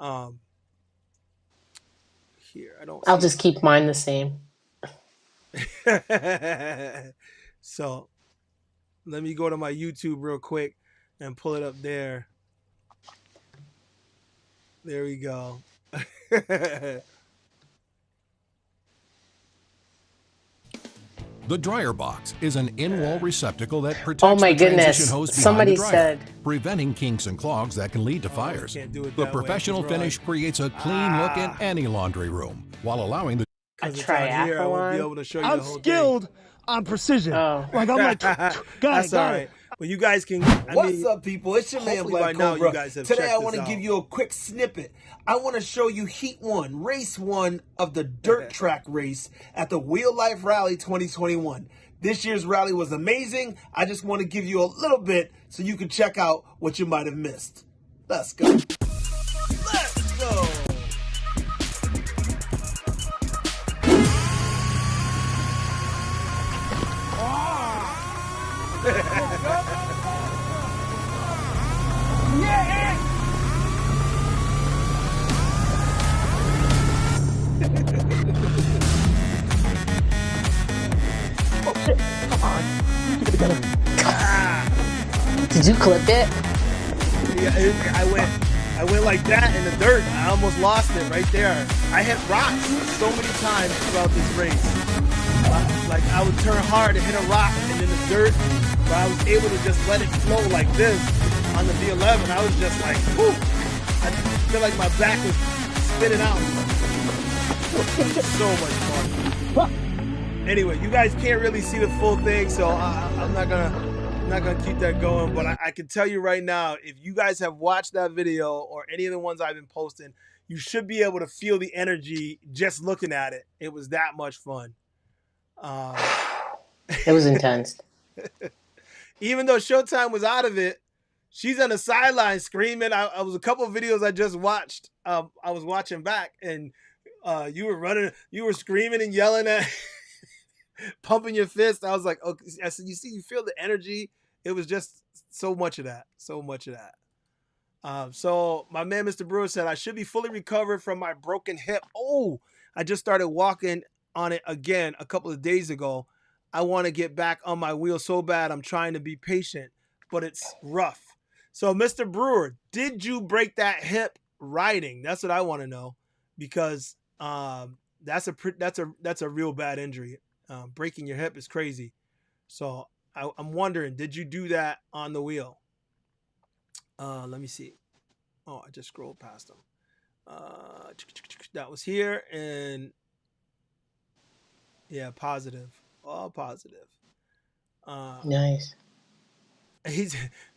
here I don't I'll see just keep mine the same. So let me go to my YouTube real quick and pull it up there. There we go. The dryer box is an in-wall receptacle that protects Oh my the transition goodness. hose behind Somebody the dryer, said preventing kinks and clogs that can lead to fires. Can't do it The that way, professional 'cause we're finish creates a clean look in any laundry room, while allowing the a Because it's out here, I won't be triathlon. able to show you I'm the whole skilled on precision. Oh. Like I'm like, got That's it, all got right. it. But you guys can. What's up, people? It's your man hopefully by now ThaBlackCobra. you guys have Today checked I this want to out. give you a quick snippet. I want to show you Heat 1, Race 1 of the Dirt Track race at the Wheel Life Rally 2021. This year's rally was amazing. I just want to give you a little bit so you can check out what you might have missed. Let's go. Let's go. Did you clip it? Yeah, I went like that in the dirt. I almost lost it right there. I hit rocks so many times throughout this race. Like I would turn hard to hit a rock and in the dirt, but I was able to just let it flow like this on the V11. I was just like, whew. I feel like my back was spinning out. So much fun. Anyway, you guys can't really see the full thing, so I'm not gonna keep that going. But I can tell you right now, if you guys have watched that video or any of the ones I've been posting, you should be able to feel the energy just looking at it. It was that much fun. It was intense. Even though Showtyme was out of it, she's on the sideline screaming. I was a couple of videos I just watched. I was watching back, and you were running, you were screaming and yelling at, pumping your fist. I was like, okay. I said, you feel the energy. It was just so much of that, so much of that. So my man, Mr. Brewer, said I should be fully recovered from my broken hip. Oh, I just started walking on it again a couple of days ago. I want to get back on my wheel so bad. I'm trying to be patient, but it's rough. So, Mr. Brewer, did you break that hip riding? That's what I want to know, because that's a real bad injury. Breaking your hip is crazy. So I'm wondering, did you do that on the wheel? Let me see. Oh, I just scrolled past them. That was here, and yeah, positive. All positive. Nice.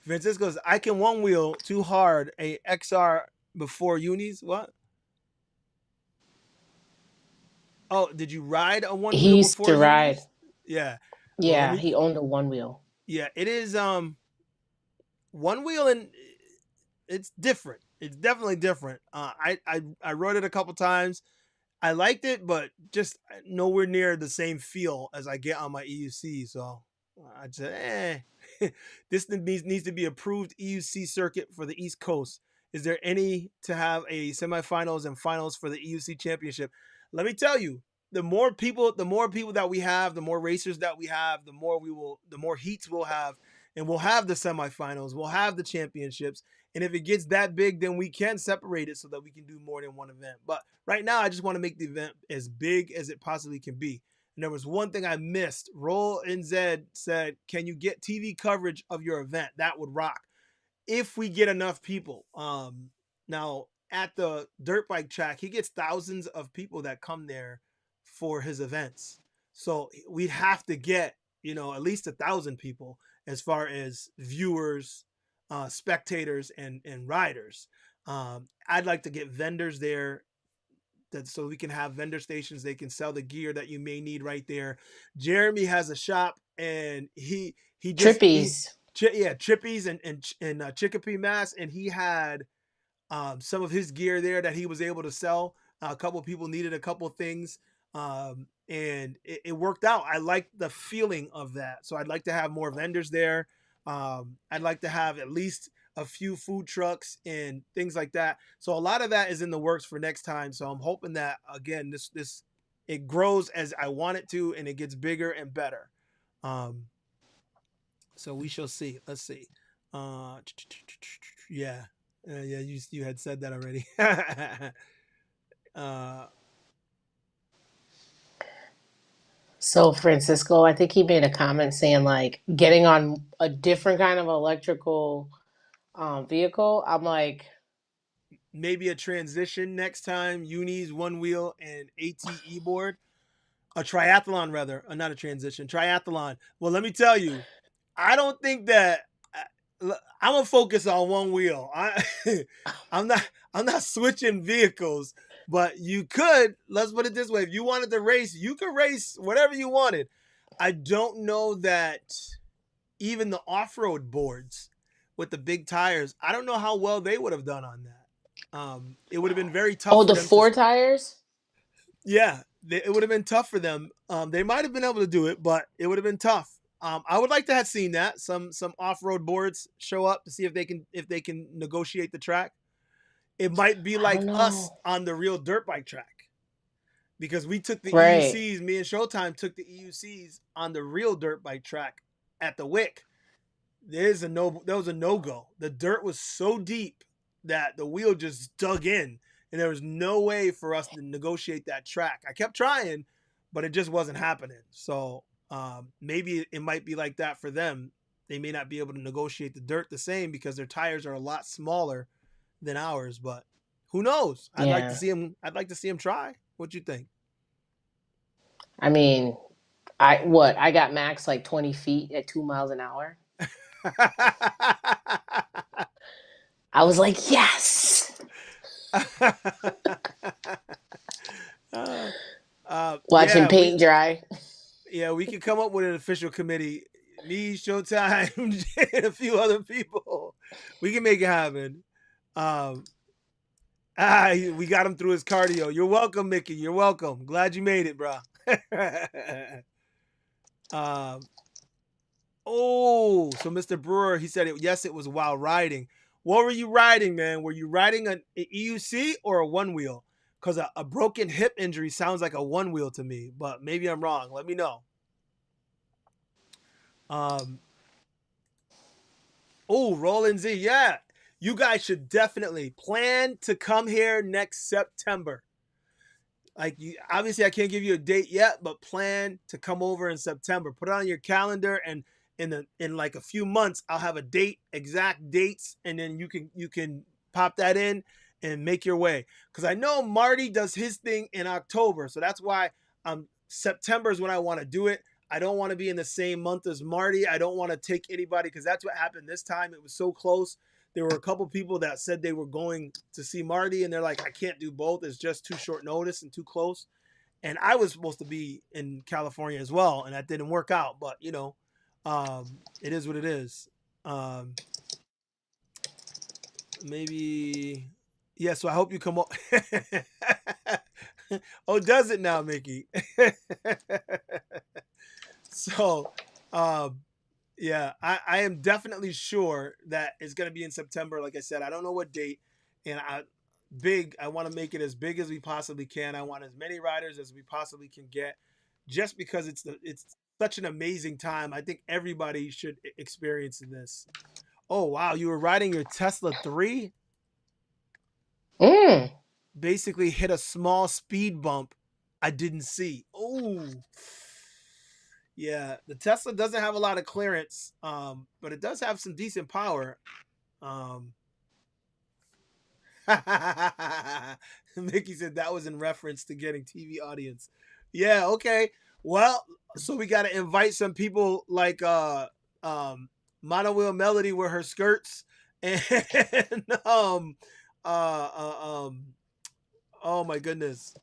Francisco's, I can one wheel too hard a XR before unis. What? Oh, did you ride a one He wheel used before to ride. unis? Yeah. Yeah, Well, he owned a one wheel. yeah, it is one wheel, and it's different. It's definitely different. I rode it a couple times. I liked it, but just nowhere near the same feel as I get on my EUC. So I said, this needs to be approved EUC circuit for the East Coast. Is there any to have a semifinals and finals for the EUC championship? Let me tell you, the more people that we have, the more racers that we have, the more heats we'll have, and we'll have the semifinals, we'll have the championships. And if it gets that big, then we can separate it so that we can do more than one event. But right now, I just want to make the event as big as it possibly can be. And there was one thing I missed. Roll NZ said, can you get TV coverage of your event? That would rock. if we get enough people. Now at the dirt bike track, he gets thousands of people that come there for his events. So we'd have to get, at least 1,000 people as far as viewers, spectators, and riders. I'd like to get vendors there so we can have vendor stations. They can sell the gear that you may need right there. Jeremy has a shop, and he just Trippies. Trippies and Chicopee, Mass, and he had some of his gear there that he was able to sell. A couple of people needed a couple of things, and it worked out. I like the feeling of that, so I'd like to have more vendors there. I'd like to have at least a few food trucks and things like that. So a lot of that is in the works for next time. So I'm hoping that again, this it grows as I want it to, and it gets bigger and better. So we shall see. Let's see. Yeah. Yeah, you had said that already. So Francisco, I think he made a comment saying like getting on a different kind of electrical vehicle. I'm like, maybe a transition next time. Unis, one wheel, and ATE board. A triathlon, rather. Not a transition. Triathlon. Well, let me tell you, I don't think that I'm gonna focus on one wheel. I'm not switching vehicles, but you could. Let's put it this way: if you wanted to race, you could race whatever you wanted. I don't know that even the off-road boards with the big tires, I don't know how well they would have done on that. It would have been very tough. oh, For the them four tires. Yeah, it would have been tough for them. They might have been able to do it, but it would have been tough. I would like to have seen that some off-road boards show up to see if they can negotiate the track. It might be like us on the real dirt bike track, because we took the EUCs. Me and Showtyme took the EUCs on the real dirt bike track at the Wick. There was a no-go. The dirt was so deep that the wheel just dug in, and there was no way for us to negotiate that track. I kept trying, but it just wasn't happening. So maybe it might be like that for them. They may not be able to negotiate the dirt the same because their tires are a lot smaller than ours. But who knows? I'd like to see him. I'd like to see him try. What you think? I mean, I got max like 20 feet at 2 miles an hour. I was like, yes. Watching paint dry. Yeah, we could come up with an official committee. Me, Showtime, and a few other people. We can make it happen. We got him through his cardio. You're welcome, Mickey. You're welcome. Glad you made it, bro. So Mr. Brewer, he said yes, it was while riding. What were you riding, man? Were you riding an EUC or a one wheel? Because a broken hip injury sounds like a one wheel to me, but maybe I'm wrong. Let me know. Roland Z, yeah. You guys should definitely plan to come here next September. Obviously I can't give you a date yet, but plan to come over in September. Put it on your calendar, and in like a few months I'll have a date, exact dates, and then you can pop that in and make your way. Because I know Marty does his thing in October, so that's why September is when I want to do it. I don't want to be in the same month as Marty. I don't want to take anybody, because that's what happened this time. It was so close. There were a couple people that said they were going to see Marty, and they're like, I can't do both. It's just too short notice and too close. And I was supposed to be in California as well, and that didn't work out. But, it is what it is. Maybe... Yeah, so I hope you come up. Oh, does it now, Mickey? So, yeah, I am definitely sure that it's going to be in September. Like I said, I don't know what date. And I want to make it as big as we possibly can. I want as many riders as we possibly can get, just because it's such an amazing time. I think everybody should experience this. Oh, wow. You were riding your Tesla 3? Basically hit a small speed bump I didn't see. Oh, yeah. The Tesla doesn't have a lot of clearance, but it does have some decent power. Um, Mickey said that was in reference to getting TV audience. Yeah, okay. Well, so we got to invite some people like Mono Wheel Melody with her skirts and uh, uh um oh my goodness.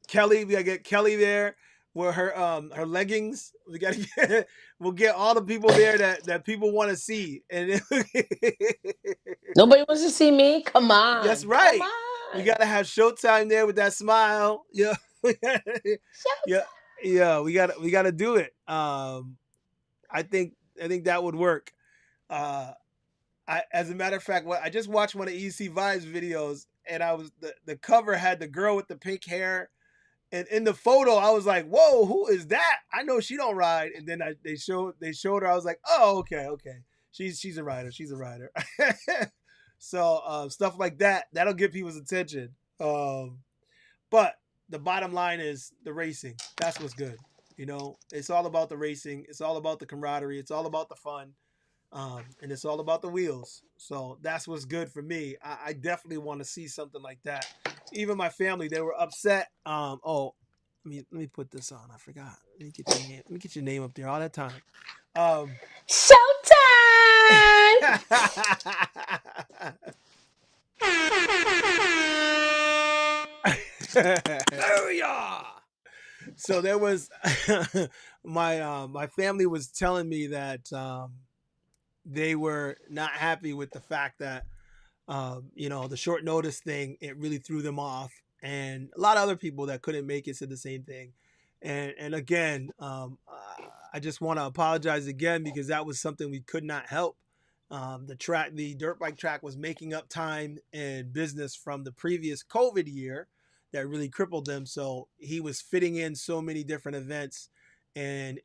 Kelly, we got to get Kelly there with her leggings. We got to get we'll get all the people there that people want to see and Nobody wants to see me. Come that's on, come right. We on. gotta have Showtime there with that smile. Yeah, yeah, yeah. We gotta do it. I think that would work. Uh, as a matter of fact, I just watched one of EC Vibes videos, and the cover had the girl with the pink hair, and in the photo, I was like, "Whoa, who is that? I know she don't ride." And then they showed her. I was like, "Oh, okay. She's a rider. She's a rider." So stuff like that'll get people's attention. But the bottom line is the racing. That's what's good. It's all about the racing. It's all about the camaraderie. It's all about the fun. And it's all about the wheels. So that's what's good for me. I definitely want to see something like that. Even my family, they were upset. Let me put this on. I forgot. Let me get your name up there all that time. Showtime! Booyah! So there was my family was telling me that they were not happy with the fact that the short notice thing, it really threw them off, and a lot of other people that couldn't make it said the same thing. And again, I just want to apologize again because that was something we could not help. The dirt bike track was making up time and business from the previous COVID year that really crippled them. So he was fitting in so many different events, and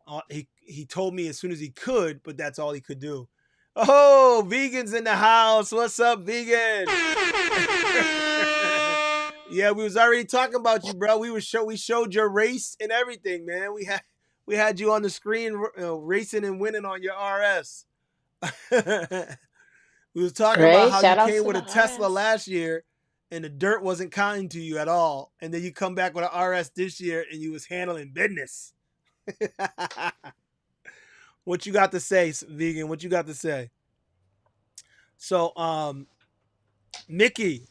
he told me as soon as he could, but that's all he could do. Oh, Vegan's in the house. What's up, Vegan? Yeah, we was already talking about you, bro. We showed your race and everything, man. We had you on the screen racing and winning on your RS. We was talking about how Shout you out came to with a the Tesla RS. last year and the dirt wasn't kind to you at all. And then you come back with an RS this year and you was handling business. What you got to say, Vegan? What you got to say? So, Mickey,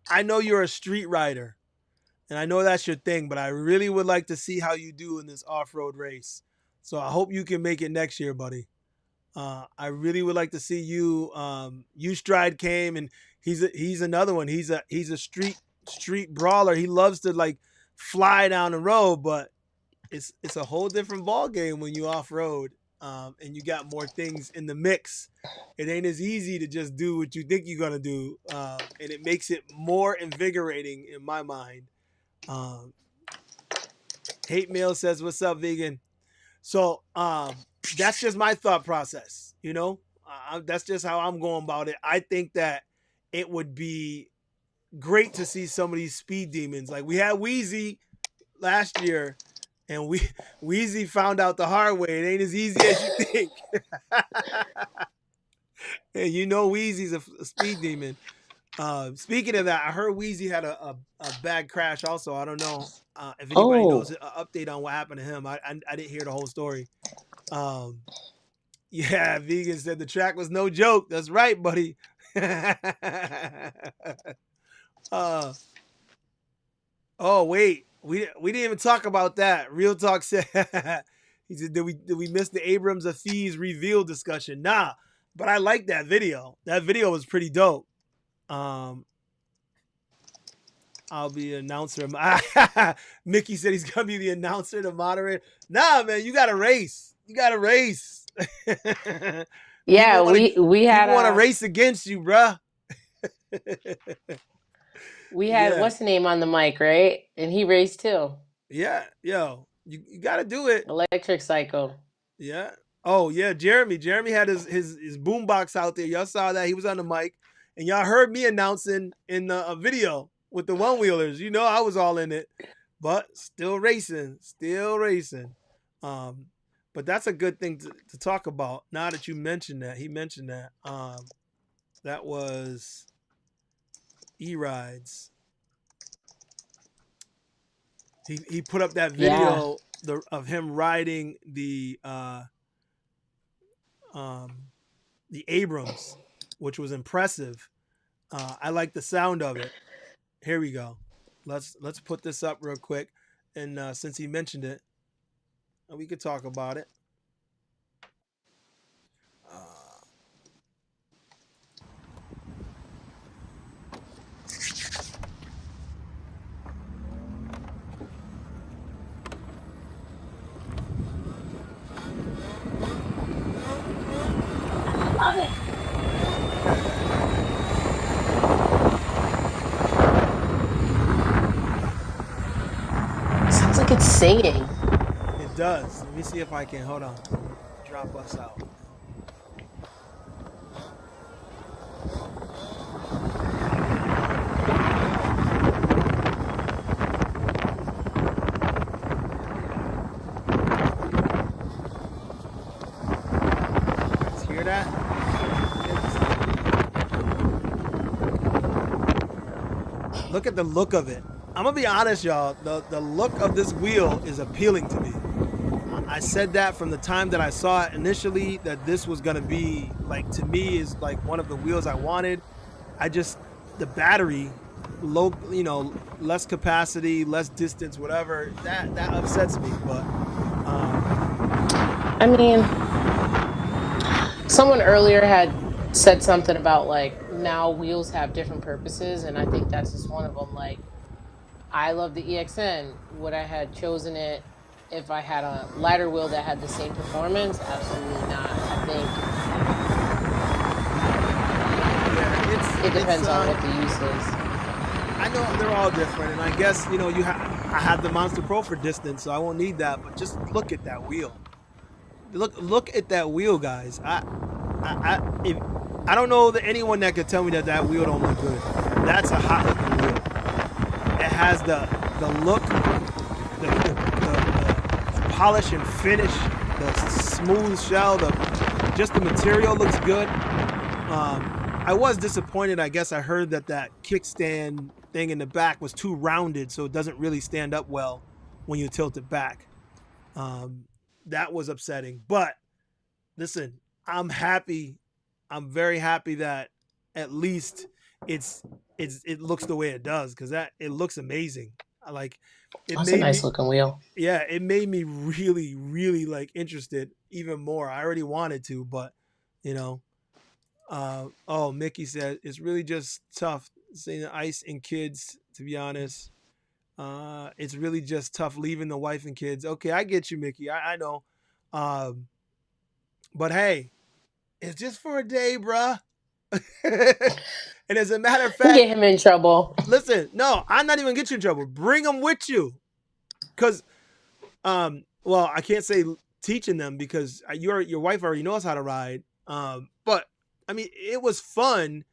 I know you're a street rider, and I know that's your thing, but I really would like to see how you do in this off-road race. So I hope you can make it next year, buddy. I really would like to see you. U-Stride came, and he's another one. He's a street brawler. He loves to like fly down the road, but it's a whole different ball game when you off-road. And you got more things in the mix. It ain't as easy to just do what you think you're gonna do, and it makes it more invigorating in my mind. Hate Mail says, "What's up, Vegan?" So that's just my thought process. That's just how I'm going about it. I think that it would be great to see some of these speed demons. Like we had Wheezy last year. And Wheezy found out the hard way. It ain't as easy as you think. And Wheezy's a speed demon. Speaking of that, I heard Wheezy had a bad crash also. I don't know if anybody knows an update on what happened to him. I didn't hear the whole story. Yeah, Vegan said the track was no joke. That's right, buddy. Oh, wait. We didn't even talk about that. Real Talk said, he said, did we miss the Abrams of Fees reveal discussion? Nah, but I like that video. That video was pretty dope. I'll be an announcer. Mickey said he's gonna be the announcer, the moderator. Nah, man, you gotta race. You gotta race. Yeah, we had people want to race against you, bruh. We had what's the name on the mic, right? And he raced too. Yeah, yo, you got to do it. Electric Cycle. Yeah. Oh yeah, Jeremy. Jeremy had his boombox out there. Y'all saw that he was on the mic, and y'all heard me announcing in a video with the one wheelers. I was all in it, but still racing. But that's a good thing to talk about. Now that you mentioned that, he mentioned that. That was E-Rides. He put up that Yeah. video of him riding the Abrams, which was impressive. I like the sound of it. Here we go. Let's put this up real quick, and since he mentioned it, we could talk about it. Love it. Sounds like it's singing. It does. Let me see if I can. Hold on. Drop us out. Let's hear that. Look at the look of it. I'm gonna be honest, y'all. The look of this wheel is appealing to me. I said that from the time that I saw it initially, that this was gonna be like, to me, is like one of the wheels I wanted. The battery, low, less capacity, less distance, whatever. That upsets me. But I mean, someone earlier had said something about like now wheels have different purposes, and I think that's just one of them. Like, I love the EXN. Would I had chosen it if I had a lighter wheel that had the same performance? Absolutely not. I think yeah, it depends on what the use is. I know they're all different, and I guess I have the Monster Pro for distance, so I won't need that. But just look at that wheel. Look at that wheel, guys. I don't know that anyone that could tell me that wheel don't look good. That's a hot looking wheel. It has the look, the polish and finish, the smooth shell, just the material looks good. I was disappointed. I guess I heard that kickstand thing in the back was too rounded, so it doesn't really stand up well when you tilt it back. That was upsetting. But listen, I'm happy. I'm very happy that at least it looks the way it does, because it looks amazing. I like it. That's a nice looking wheel. Yeah, it made me really, really like interested even more. I already wanted to, but oh, Mickey said it's really just tough seeing the ice and kids, to be honest. It's really just tough leaving the wife and kids. Okay, I get you, Mickey. I know. But hey, it's just for a day, bruh. And as a matter of fact, get him in trouble. Listen, no, I'm not even get you in trouble. Bring them with you. Because, well, I can't say teaching them, because your wife already knows how to ride. But, I mean, it was fun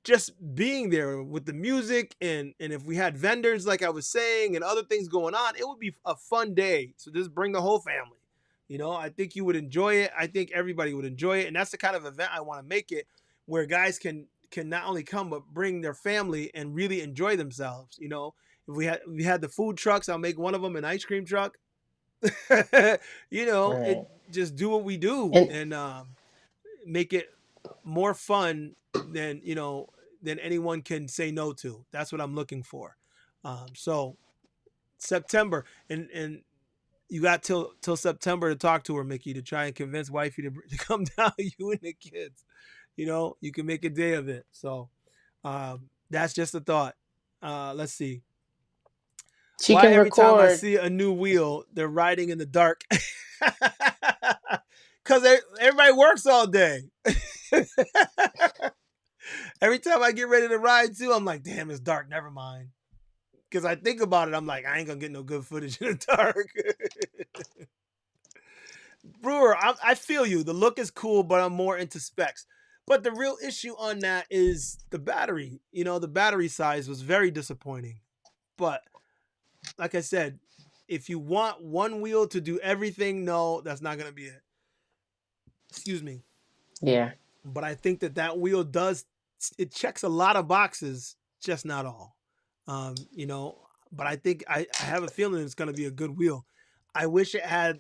just being there with the music, and if we had vendors, like I was saying, and other things going on, it would be a fun day. So just bring the whole family. I think you would enjoy it. I think everybody would enjoy it. And that's the kind of event I want to make it, where guys can not only come, but bring their family and really enjoy themselves. If we had the food trucks, I'll make one of them an ice cream truck. Right. Just do what we do, and make it more fun than anyone can say no to. That's what I'm looking for. So September, and you got till September to talk to her, Mickey, to try and convince wifey to come down, you and the kids. You can make a day of it. So that's just a thought. Let's see. She Why can every record. time I see a new wheel, they're riding in the dark? Because everybody works all day. Every time I get ready to ride too, I'm like, damn, it's dark. Never mind. Because I think about it, I'm like, I ain't gonna get no good footage in the dark. Brewer, I feel you. The look is cool, but I'm more into specs. But the real issue on that is the battery. The battery size was very disappointing. But like I said, if you want one wheel to do everything, no, that's not gonna be it. Excuse me. Yeah. But I think that wheel does it checks a lot of boxes, just not all. You know, but I think I have a feeling it's going to be a good wheel. I wish it had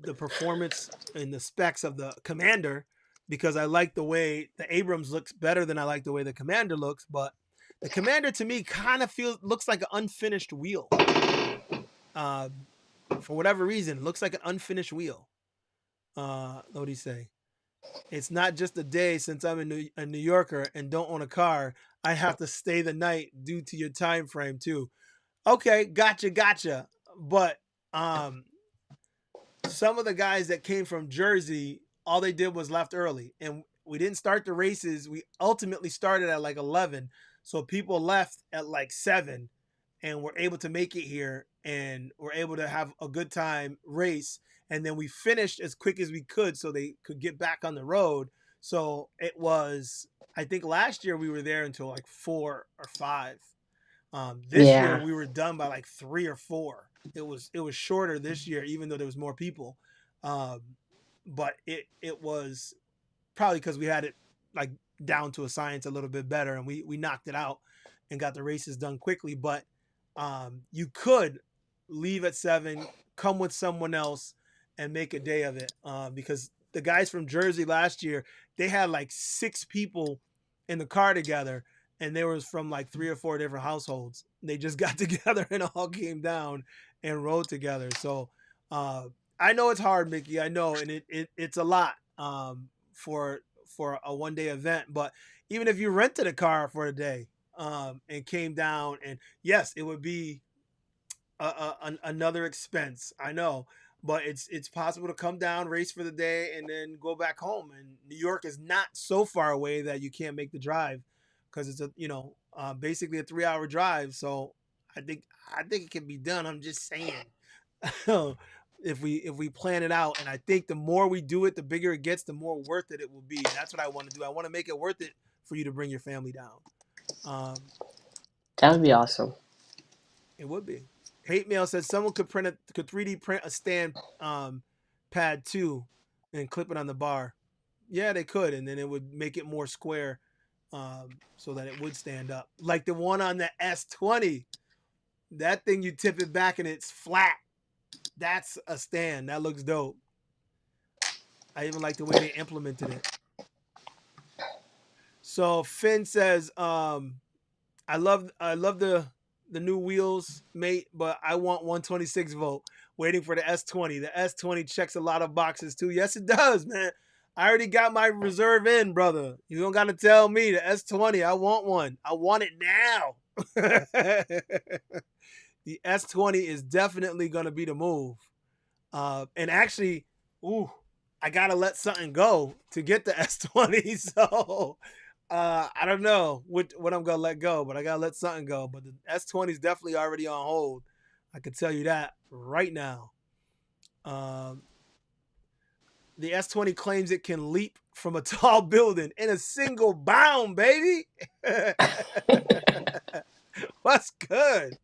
the performance and the specs of the Commander, because I like the way the Abrams looks better than I like the way the Commander looks. But the Commander to me kind of looks like an unfinished wheel. For whatever reason, it looks like an unfinished wheel. What do you say? It's not just a day since I'm a New Yorker and don't own a car. I have to stay the night due to your time frame too. Okay, gotcha. But some of the guys that came from Jersey, all they did was left early, and we didn't start the races. We ultimately started at like 11, so people left at like 7, and were able to make it here, and were able to have a good time race. And then we finished as quick as we could so they could get back on the road. So it was, I think last year we were there until like 4 or 5. This year we were done by like 3 or 4. It was shorter this year, even though there was more people. But it was probably because we had it like down to a science a little bit better, and we knocked it out and got the races done quickly. But you could leave at 7, come with someone else, and make a day of it, because the guys from Jersey last year, they had like 6 people in the car together, and they was from like 3 or 4 different households. They just got together and all came down and rode together. So I know it's hard, Mickey. I know, and it's a lot for a one-day event. But even if you rented a car for a day and came down, and yes, it would be another expense. I know. But it's possible to come down, race for the day, and then go back home. And New York is not so far away that you can't make the drive, because it's basically a 3-hour drive. So I think it can be done. I'm just saying, if we plan it out, and I think the more we do it, the bigger it gets, the more worth it will be. And that's what I want to do. I want to make it worth it for you to bring your family down. That would be awesome. It would be. Hate Mail says someone could 3D print a stand pad too and clip it on the bar. Yeah, they could, and then it would make it more square, so that it would stand up. Like the one on the S20. That thing, you tip it back and it's flat. That's a stand. That looks dope. I even like the way they implemented it. So Finn says, I love the new wheels, mate, but I want 126 volt. Waiting for the S20. The S20 checks a lot of boxes too. Yes, it does, man. I already got my reserve in, brother. You don't got to tell me. The S20, I want one. I want it now. The S20 is definitely going to be the move. And actually, I got to let something go to get the S20. So I don't know what I'm going to let go, but I got to let something go. But the S20 is definitely already on hold. I can tell you that right now. The S20 claims it can leap from a tall building in a single bound, baby. What's good?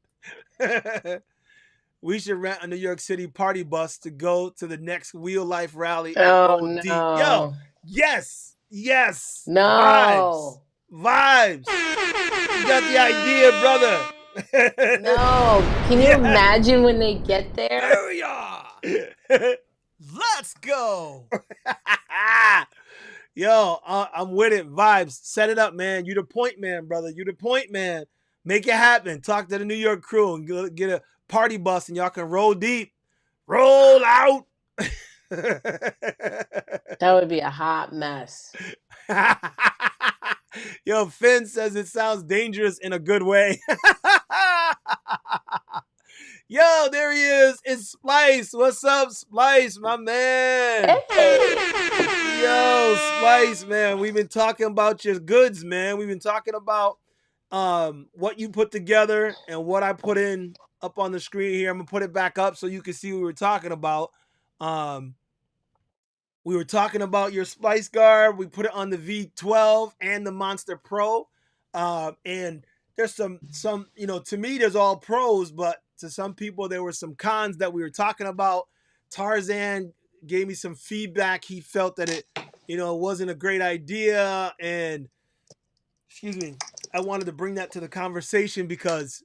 We should rent a New York City party bus to go to the next Wheel Life rally. Oh, and no. Yo, yes. No. Vibes. You got the idea, brother. No. Can you imagine when they get there? There we are. Let's go. Yo, I'm with it. Vibes. Set it up, man. You the point man, brother. You the point man. Make it happen. Talk to the New York crew and get a party bus, and y'all can roll deep. Roll out. That would be a hot mess. Yo, Finn says it sounds dangerous in a good way. Yo, there he is. It's Splice. What's up, Splice, my man? Hey. Yo, Splice, man. We've been talking about your goods, man. We've been talking about what you put together and what I put in up on the screen here. I'm going to put it back up so you can see what we were talking about. We were talking about your Splyceguard. We put it on the V12 and the Monster Pro. And there's some, to me, there's all pros, but to some people, there were some cons that we were talking about. Tarzan gave me some feedback. He felt that it wasn't a great idea. And excuse me, I wanted to bring that to the conversation because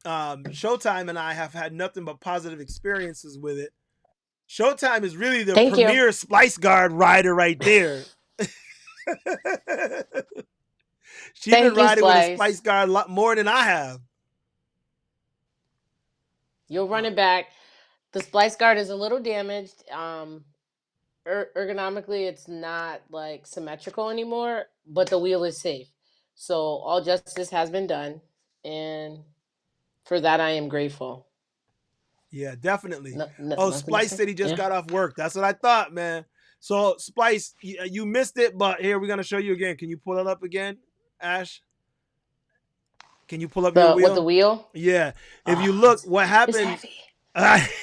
Showtime and I have had nothing but positive experiences with it. Showtime is really the Thank you. premier Splyceguard rider right there. She's been Thank you, riding with a Splice. Splyceguard a lot more than I have. You'll run it back. The Splyceguard is a little damaged. Ergonomically, it's not like symmetrical anymore, but the wheel is safe. So all justice has been done, and for that I am grateful. Yeah, definitely. Oh, nothing to Splice say. said he just Yeah. got off work. That's what I thought, man. So Splice, you missed it, but here we're gonna show you again. Can you pull it up again, Ash? Can you pull up your wheel? What, the wheel? Yeah. If you look, what happened? It's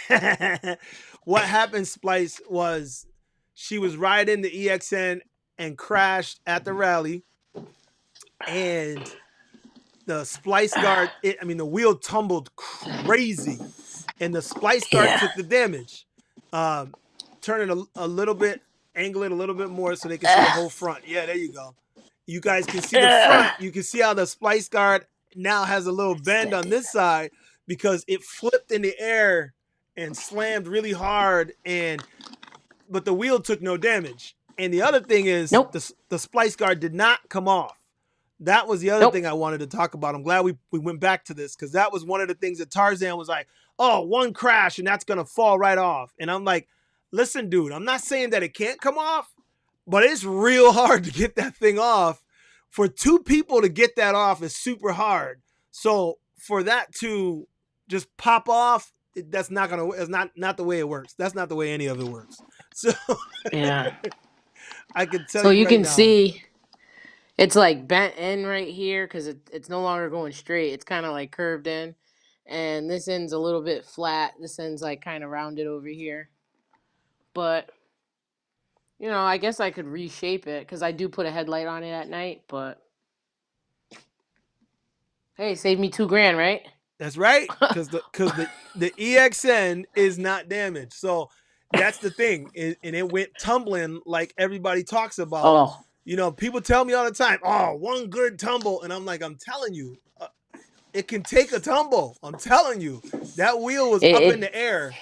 heavy. What happened, Splice, was she was riding the EXN and crashed at the rally, and the Splyceguard, the wheel tumbled crazy, and the Splyceguard took the damage. Turn it a little bit, angle it a little bit more so they can see the whole front. Yeah, there you go. You guys can see the front. You can see how the Splyceguard now has a little bend on this side because it flipped in the air and slammed really hard, but the wheel took no damage. And the other thing is the Splyceguard did not come off. That was the other thing I wanted to talk about. I'm glad we went back to this because that was one of the things that Tarzan was like, oh, one crash and that's going to fall right off. And I'm like, listen, dude, I'm not saying that it can't come off, but it's real hard to get that thing off. For two people to get that off is super hard. So for that to just pop off, that's not gonna. It's not the way it works. That's not the way any of it works. So Yeah. I can tell So you. you right can now, see it's like bent in right here because it's no longer going straight. It's kind of like curved in, and this end's a little bit flat. This end's like kind of rounded over here. But I guess I could reshape it because I do put a headlight on it at night. But hey, save me $2,000, right? That's right, because the EXN is not damaged. So that's the thing, and it went tumbling like everybody talks about. Oh. People tell me all the time, oh, one good tumble, and I'm like, I'm telling you, it can take a tumble. I'm telling you, that wheel was up in the air.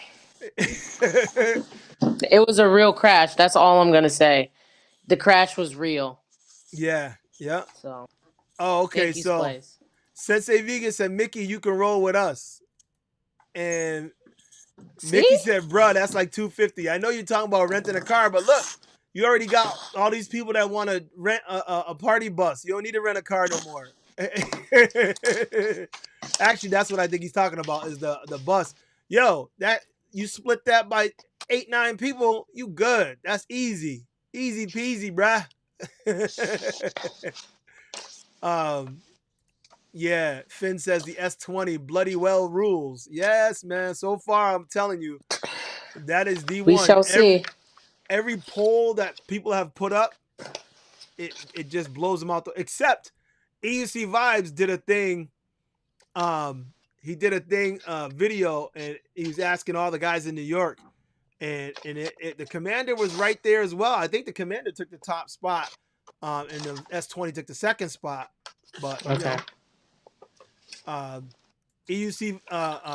It was a real crash. That's all I'm gonna say. The crash was real. Yeah. So. Oh, okay. Thank you, So Splice. Sensei Vegan said, Mickey, you can roll with us. And Mickey said, bruh, that's like $250. I know you're talking about renting a car, but look, you already got all these people that want to rent a party bus. You don't need to rent a car no more. Actually, that's what I think he's talking about is the bus. Yo, that you split that by 8-9 people, you good. That's easy. Easy peasy, bruh. Yeah, Finn says the S20 bloody well rules. Yes, man. So far, I'm telling you, that is the one. We shall see. Every poll that people have put up, it just blows them out. Except EUC Vibes did a thing. He did a thing, video, and he was asking all the guys in New York, and the Commander was right there as well. I think the Commander took the top spot, and the S20 took the second spot. But Okay. EUC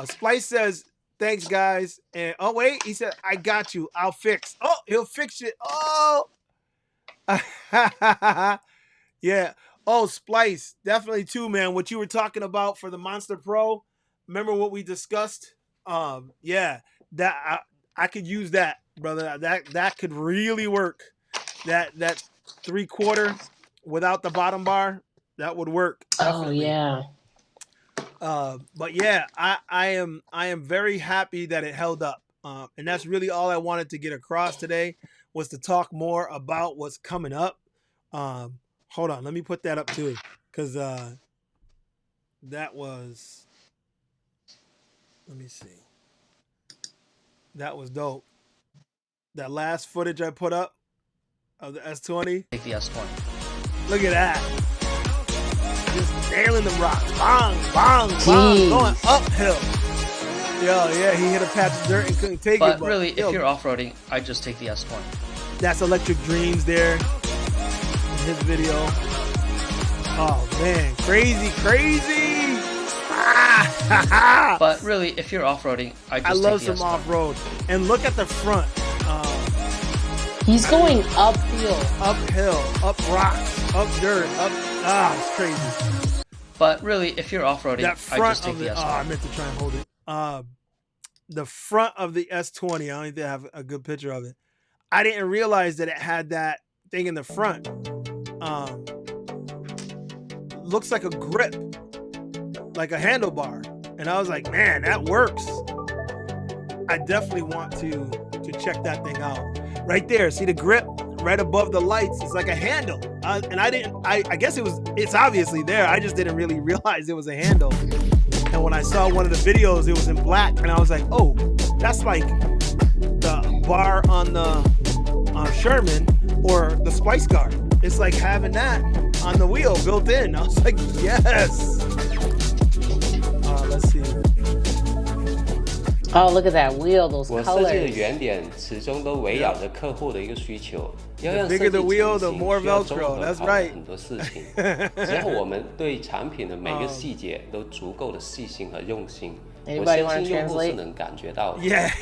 Splice says, thanks guys. And oh wait, he said, I got you. I'll fix. Oh, he'll fix it. Oh. Yeah. Oh, Splice. Definitely too, man. What you were talking about for the Monster Pro. Remember what we discussed? Yeah. That I could use that, brother. That could really work. That 3/4 without the bottom bar, that would work. Definitely. Oh yeah. But yeah, I am very happy that it held up. And that's really all I wanted to get across today was to talk more about what's coming up. Hold on, let me put that up too, because that was, let me see. That was dope. That last footage I put up of the S20. Take the S20. Look at that. Just nailing them rocks. Bang, bang, bang. Going uphill. Yo, yeah, he hit a patch of dirt and couldn't take it. But really, if you're off-roading, I just take the S20. That's Electric Dreams there in his video. Oh man, crazy. But really, if you're off-roading, I just love take the some S20. off-road. And look at the front. He's going uphill. Uphill, up rocks, up dirt, it's crazy. But really, if you're off-roading, That I front just take of the the, S20. I meant to try and hold it. The front of the S20, I don't even have a good picture of it. I didn't realize that it had that thing in the front. Looks like a grip, like a handlebar. And I was like, man, that works. I definitely want to check that thing out. Right there, see the grip right above the lights? It's like a handle. And I guess it's obviously there. I just didn't really realize it was a handle. And when I saw one of the videos, it was in black. And I was like, oh, that's like the bar on the Sherman or the Splyceguard. It's like having that on the wheel built in. I was like, yes. Let's see. Oh, look at that wheel, those 我设计的 colors. 原点始终都围绕着客户的一个需求，要让 The 设 bigger 计 the wheel, 成 the 型 more 需要 Velcro. 综合 That's 考虑 right. 很多事情。只要我们对产品的每个细节都足够的细心和用心，我 Anybody 相 want 信 to 用户是 translate? 能感觉到的。 Yeah.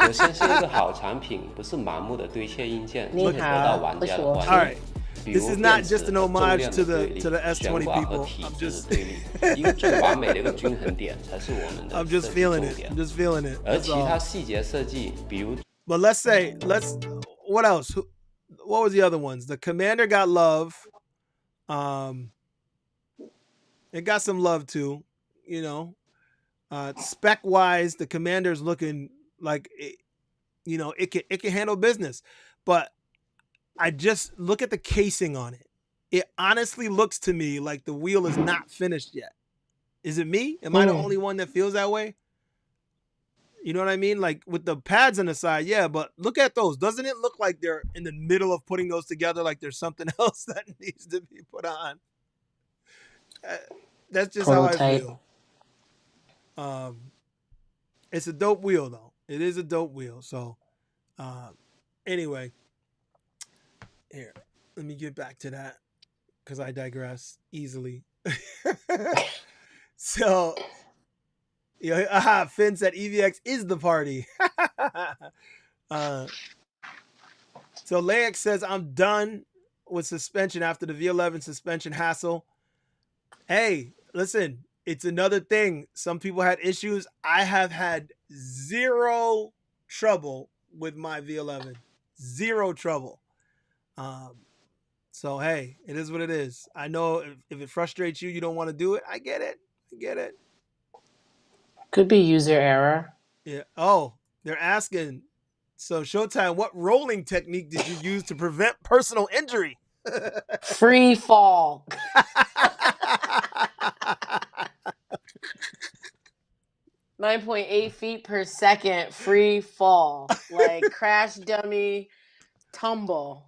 我相信一个好产品不是盲目的堆砌硬件就可以得到玩家的 All 欢 right. 迎。比 This 如 is 电 not 子 just 和 an 重 homage 量 to 的对 the 立， to the 悬 S20 挂和 people. 体 I'm 积的 just 对立，一个最完美的一个均衡点才是我们的 I'm 设 just 计 feeling 重 it. 点 I'm。just feeling it. 而 That's 其他 all. 细节设计，比如 But let's what else? What was the other ones? The Commander got love. It got some love too, you know. Spec wise, the Commander's looking like it can handle business. But I just look at the casing on it. It honestly looks to me like the wheel is not finished yet. Is it me? Am I the only one that feels that way? You know what I mean? Like with the pads on the side, yeah, but look at those. Doesn't it look like they're in the middle of putting those together, like there's something else that needs to be put on? That's just Prototype. how I feel. It's a dope wheel, though. It is a dope wheel. So, anyway, here, let me get back to that because I digress easily. So, Finn said EVX is the party. So Laix says, I'm done with suspension after the V11 suspension hassle. Hey, listen, it's another thing. Some people had issues. I have had zero trouble with my V11. Zero trouble. So, hey, it is what it is. I know if it frustrates you, you don't want to do it. I get it. Could be user error. Yeah. Oh, they're asking. So, Showtime, what rolling technique did you use to prevent personal injury? Free fall. 9.8 feet per second, free fall. Like crash dummy tumble.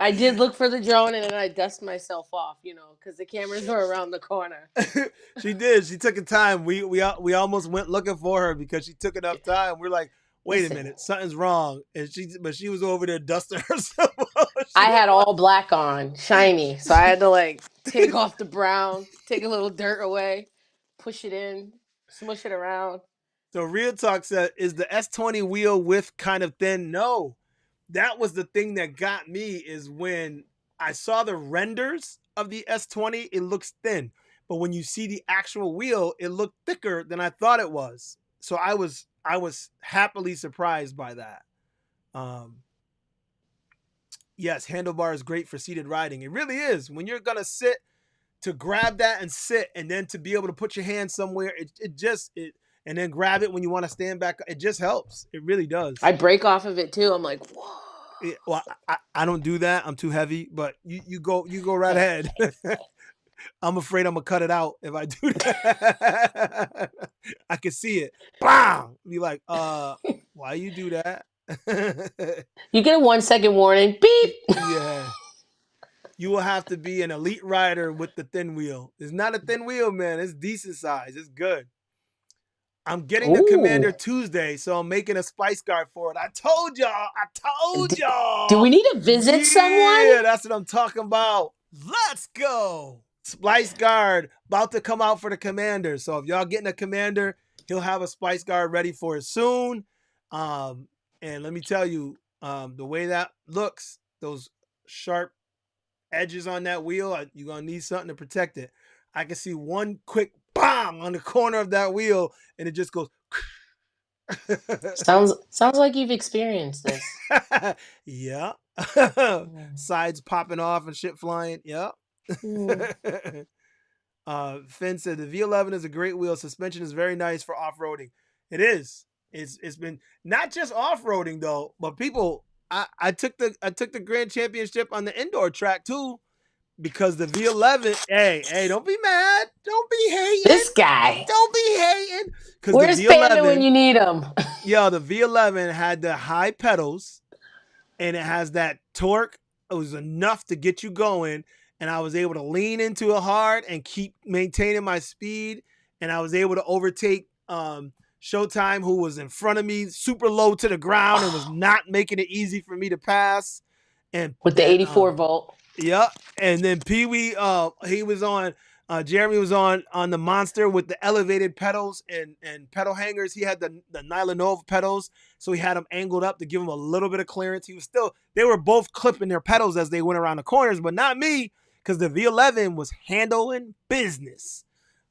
I did look for the drone and then I dust myself off, because the cameras were around the corner. She did. She took her time. We almost went looking for her because she took enough time. We're like, wait a minute, something's wrong. And she was over there dusting herself. I had all black on, shiny. So I had to take off the brown, take a little dirt away, push it in, smush it around. So Real Talk said, is the S20 wheel width kind of thin? No. That was the thing that got me is when I saw the renders of the S20, it looks thin. But when you see the actual wheel, it looked thicker than I thought it was. So I was happily surprised by that. Yes, handlebar is great for seated riding. It really is. When you're going to sit, to grab that and sit, and then to be able to put your hand somewhere, and then grab it when you want to stand back. It just helps. It really does. I break off of it too. I'm like, whoa. Yeah, well, I don't do that. I'm too heavy, but you go right ahead. I'm afraid I'm gonna cut it out if I do that. I can see it. Bam! Be like, why you do that? You get a 1 second warning. Beep. Yeah. You will have to be an elite rider with the thin wheel. It's not a thin wheel, man. It's decent size. It's good. I'm getting the Commander Ooh. Tuesday, so I'm making a Splyceguard for it. I told y'all. Do we need to visit someone? Yeah, that's what I'm talking about. Let's go. Splyceguard about to come out for the Commander. So if y'all getting a Commander, he'll have a Splyceguard ready for it soon. And let me tell you, the way that looks, those sharp edges on that wheel, you're going to need something to protect it. I can see one quick bomb on the corner of that wheel, and it just goes. Sounds like you've experienced this. Yeah. Sides popping off and shit flying. Yeah. Finn said the V11 is a great wheel. Suspension is very nice for off-roading. It is. It's been not just off-roading though, but people. I took the Grand Championship on the indoor track too, because the V11. Hey, don't be mad. Don't be hating. This guy. Don't be hating. Where's the V11, Panda when you need him? Yo, the V11 had the high pedals, and it has that torque. It was enough to get you going, and I was able to lean into it hard and keep maintaining my speed, and I was able to overtake Showtyme, who was in front of me, super low to the ground, and was not making it easy for me to pass. And with the 84 volt. Yeah, and then Pee Wee, he was on. Jeremy was on the Monster with the elevated pedals and pedal hangers. He had the Nylanov pedals, so he had them angled up to give him a little bit of clearance. They were both clipping their pedals as they went around the corners, but not me, because the V11 was handling business.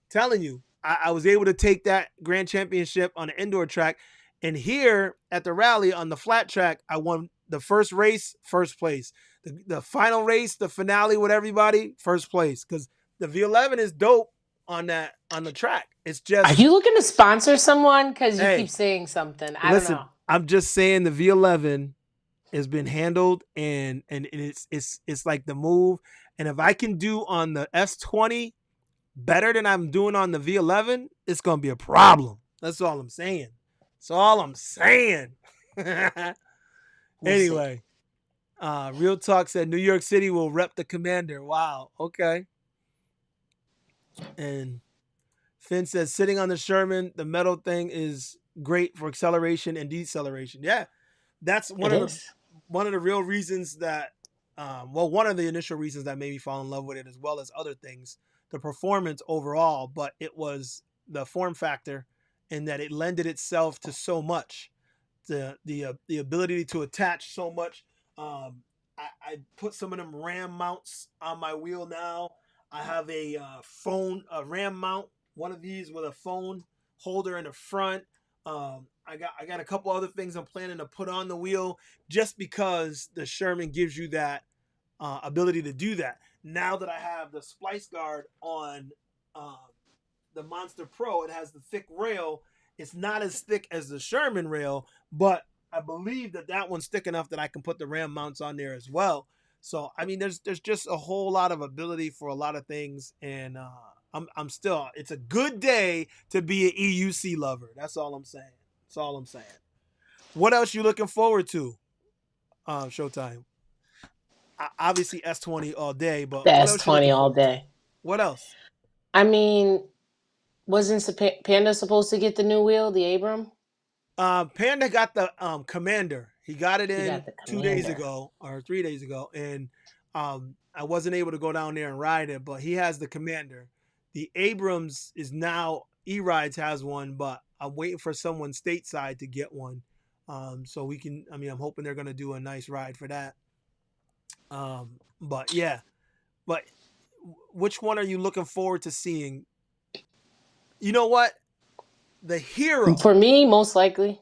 Telling you, I was able to take that Grand Championship on the indoor track, and here at the rally on the flat track, I won the first race, first place. The final race, the finale with everybody, first place, because the V11 is dope on the track. It's just. Are you looking to sponsor someone? Because you keep saying something. I don't know. I'm just saying the V11 has been handled, and it's like the move. And if I can do on the S20 better than I'm doing on the V11, it's gonna be a problem. That's all I'm saying. That's all I'm saying. Anyway, Real Talk said New York City will rep the Commander. Wow. Okay. And Finn says sitting on the Sherman, the metal thing is great for acceleration and deceleration. Yeah, that's one of the real reasons that, one of the initial reasons that made me fall in love with it, as well as other things, the performance overall. But it was the form factor, in that it lended itself to so much, the ability to attach so much. I put some of them RAM mounts on my wheel now. I have a RAM mount, one of these with a phone holder in the front. I got a couple other things I'm planning to put on the wheel, just because the Sherman gives you that ability to do that. Now that I have the Splyceguard on the Monster Pro, it has the thick rail. It's not as thick as the Sherman rail, but I believe that one's thick enough that I can put the RAM mounts on there as well. So, I mean, there's just a whole lot of ability for a lot of things, and I'm still. It's a good day to be an EUC lover. That's all I'm saying. That's all I'm saying. What else you looking forward to? Showtime. Obviously S20 all day, but the what else S20 all day. What else? I mean, wasn't Panda supposed to get the new wheel, the Abram? Panda got the Commander. He got it in 2 days ago or 3 days ago, and I wasn't able to go down there and ride it, but he has the Commander. The Abrams is now, E-Rides has one, but I'm waiting for someone stateside to get one. So we can, I'm hoping they're going to do a nice ride for that. But yeah, but which one are you looking forward to seeing? You know what? The Hero. For me, most likely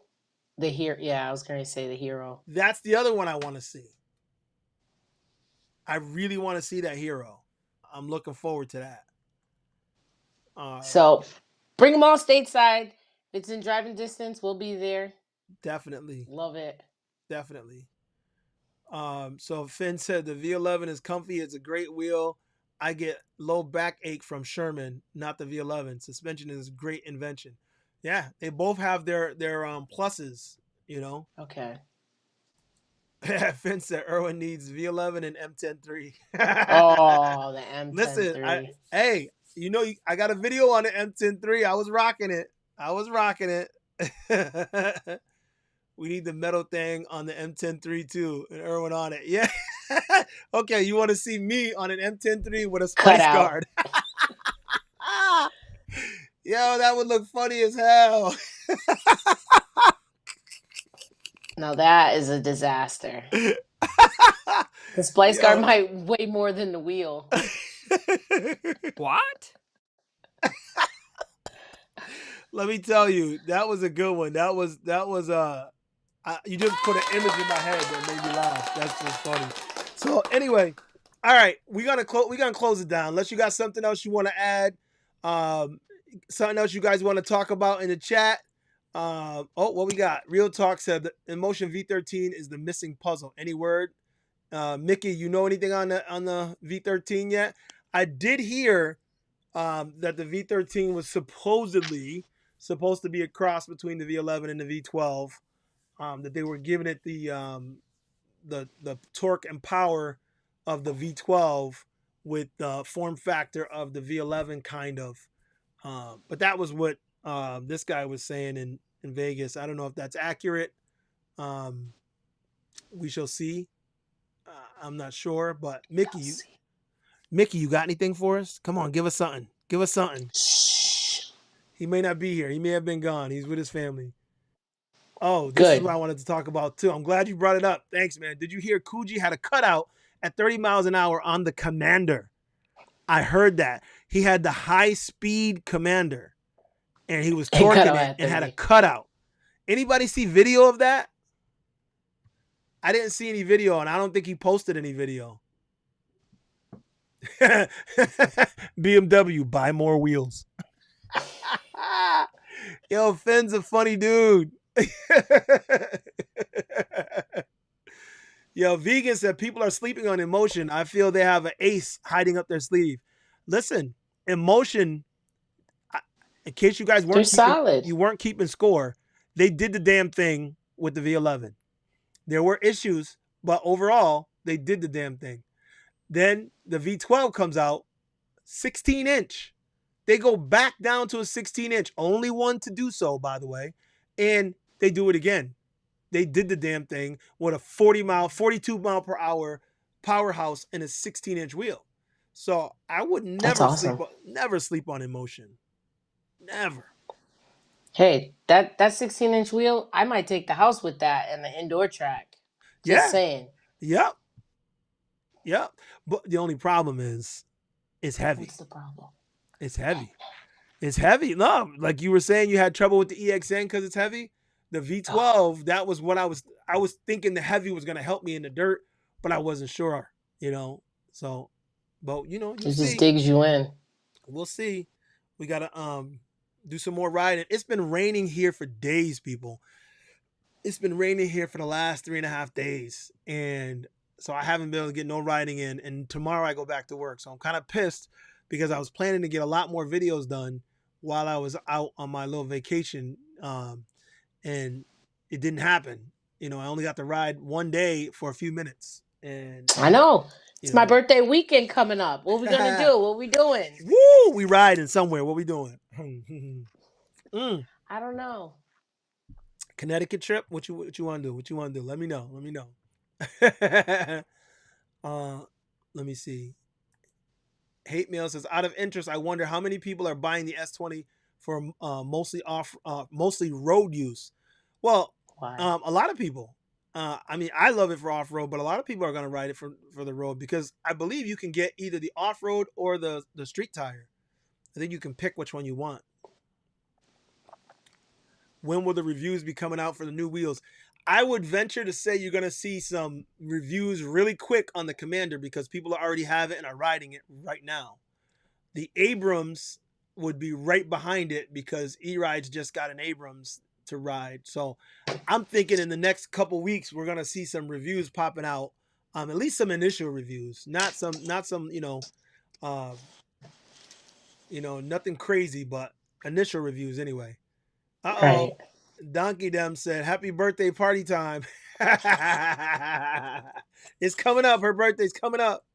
the Hero. Yeah, I was going to say the Hero. That's the other one I want to see. I really want to see that Hero. I'm looking forward to that. So bring them all stateside. If it's in driving distance, we'll be there. Definitely. Love it. Definitely. So Finn said the V11 is comfy. It's a great wheel. I get low backache from Sherman, not the V11. Suspension is a great invention. Yeah, they both have their pluses, you know. Okay. Finn said Erwin needs V11 and M10-3. Oh, the M10-3. Listen, hey, you know, I got a video on the M10-3. I was rocking it. I was rocking it. We need the metal thing on the M10-3 too, and Irwin on it. Yeah. Okay, you want to see me on an M10-3 with a Cut Splice out. Guard? Yo, that would look funny as hell. Now that is a disaster. The splice guard might weigh more than the wheel. What? Let me tell you, that was a good one. That was you just put an image in my head that made me laugh. That's just funny. So anyway, all right, we're gonna close it down. Unless you got something else you want to add, something else you guys want to talk about in the chat. What we got? Real Talk said the Emotion V13 is the missing puzzle. Any word? Mickey, you know anything on the V13 yet? I did hear that the V13 was supposedly supposed to be a cross between the V11 and the V12. That they were giving it the torque and power of the V12 with the form factor of the V11, kind of. But that was what this guy was saying in Vegas. I don't know if that's accurate. We shall see. I'm not sure, but Mickey, you got anything for us? Come on, give us something. Give us something. Shh. He may not be here. He may have been gone. He's with his family. Oh, this is what I wanted to talk about too. I'm glad you brought it up. Thanks, man. Did you hear Coogee had a cutout at 30 miles an hour on the Commander? I heard that. He had the high-speed Commander, and he was torquing it and had a cutout. Anybody see video of that? I didn't see any video, and I don't think he posted any video. BMW, buy more wheels. Yo, Finn's a funny dude. Yo, Vegan said people are sleeping on Emotion. I feel they have an ace hiding up their sleeve. Listen, Emotion, in case you guys weren't keeping score, they did the damn thing with the V11. There were issues, but overall, they did the damn thing. Then the V12 comes out, 16-inch. They go back down to a 16-inch. Only one to do so, by the way. And they do it again. They did the damn thing with a 42 mile per hour powerhouse and a 16-inch wheel. So I would never sleep on Emotion. Never. Hey, that 16-inch wheel, I might take the house with that and the indoor track. Just saying. Yep. But the only problem is it's heavy. What's the problem? It's heavy. It's heavy. No, like you were saying, you had trouble with the EXN because it's heavy. The V12, that was what I was thinking the heavy was going to help me in the dirt, but I wasn't sure, So, but it just digs you in. We'll see. We got to do some more riding. It's been raining here for days, people. It's been raining here for the last 3.5 days. And so I haven't been able to get no riding in. And tomorrow I go back to work. So I'm kind of pissed because I was planning to get a lot more videos done while I was out on my little vacation. And it didn't happen. I only got to ride one day for a few minutes. And I know. It's my birthday weekend coming up. What we gonna do? What we doing? Woo! We riding somewhere. What we doing? I don't know. Connecticut trip? What you want to do? What you want to do? Let me know. Let me see. Hate Mail says, out of interest, I wonder how many people are buying the S20 for mostly road use. Well, a lot of people. I love it for off-road, but a lot of people are going to ride it for the road because I believe you can get either the off-road or the street tire. I think you can pick which one you want. When will the reviews be coming out for the new wheels? I would venture to say you're going to see some reviews really quick on the Commander because people already have it and are riding it right now. The Abrams would be right behind it because E-Rides just got an Abrams to ride. So I'm thinking in the next couple weeks, we're going to see some reviews popping out. At least some initial reviews, not some, nothing crazy, but initial reviews anyway. Right. Donkey Dem said, happy birthday party time. It's coming up. Her birthday's coming up.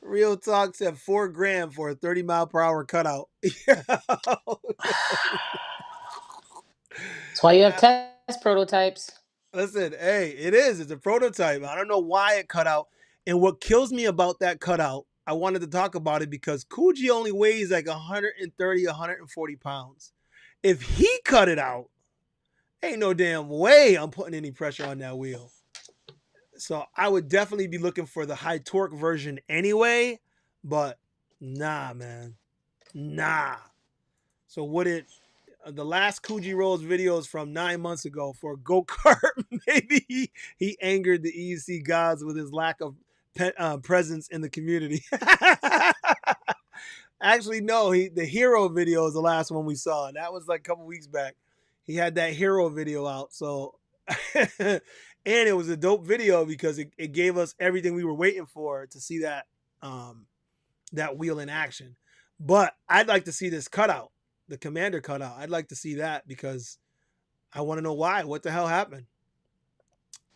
Real Talk said $4,000 for a 30-mile-per-hour cutout. That's why you have test prototypes. Listen, hey, it is. It's a prototype. I don't know why it cut out. And what kills me about that cutout, I wanted to talk about it because Coogee only weighs like 130, 140 pounds. If he cut it out, ain't no damn way I'm putting any pressure on that wheel. So I would definitely be looking for the high torque version anyway, but nah, man. Nah. So would it, the last Coogee Rolls videos from 9 months ago for a go-kart, maybe he angered the EEC gods with his lack of presence in the community. Actually, no, the hero video is the last one we saw. And that was like a couple weeks back. He had that hero video out. So, and it was a dope video because it gave us everything we were waiting for to see that, that wheel in action. But I'd like to see this cutout, the Commander cutout. I'd like to see that because I want to know why. What the hell happened?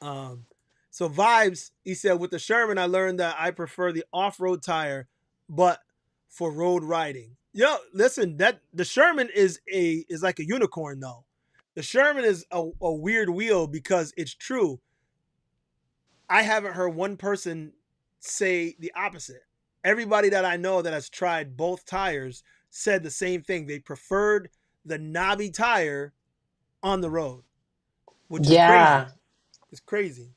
So Vibes, he said, with the Sherman, I learned that I prefer the off-road tire, but for road riding. Yo, listen, that the Sherman is like a unicorn though. The Sherman is a weird wheel because it's true. I haven't heard one person say the opposite. Everybody that I know that has tried both tires said the same thing. They preferred the knobby tire on the road, which is crazy. It's crazy.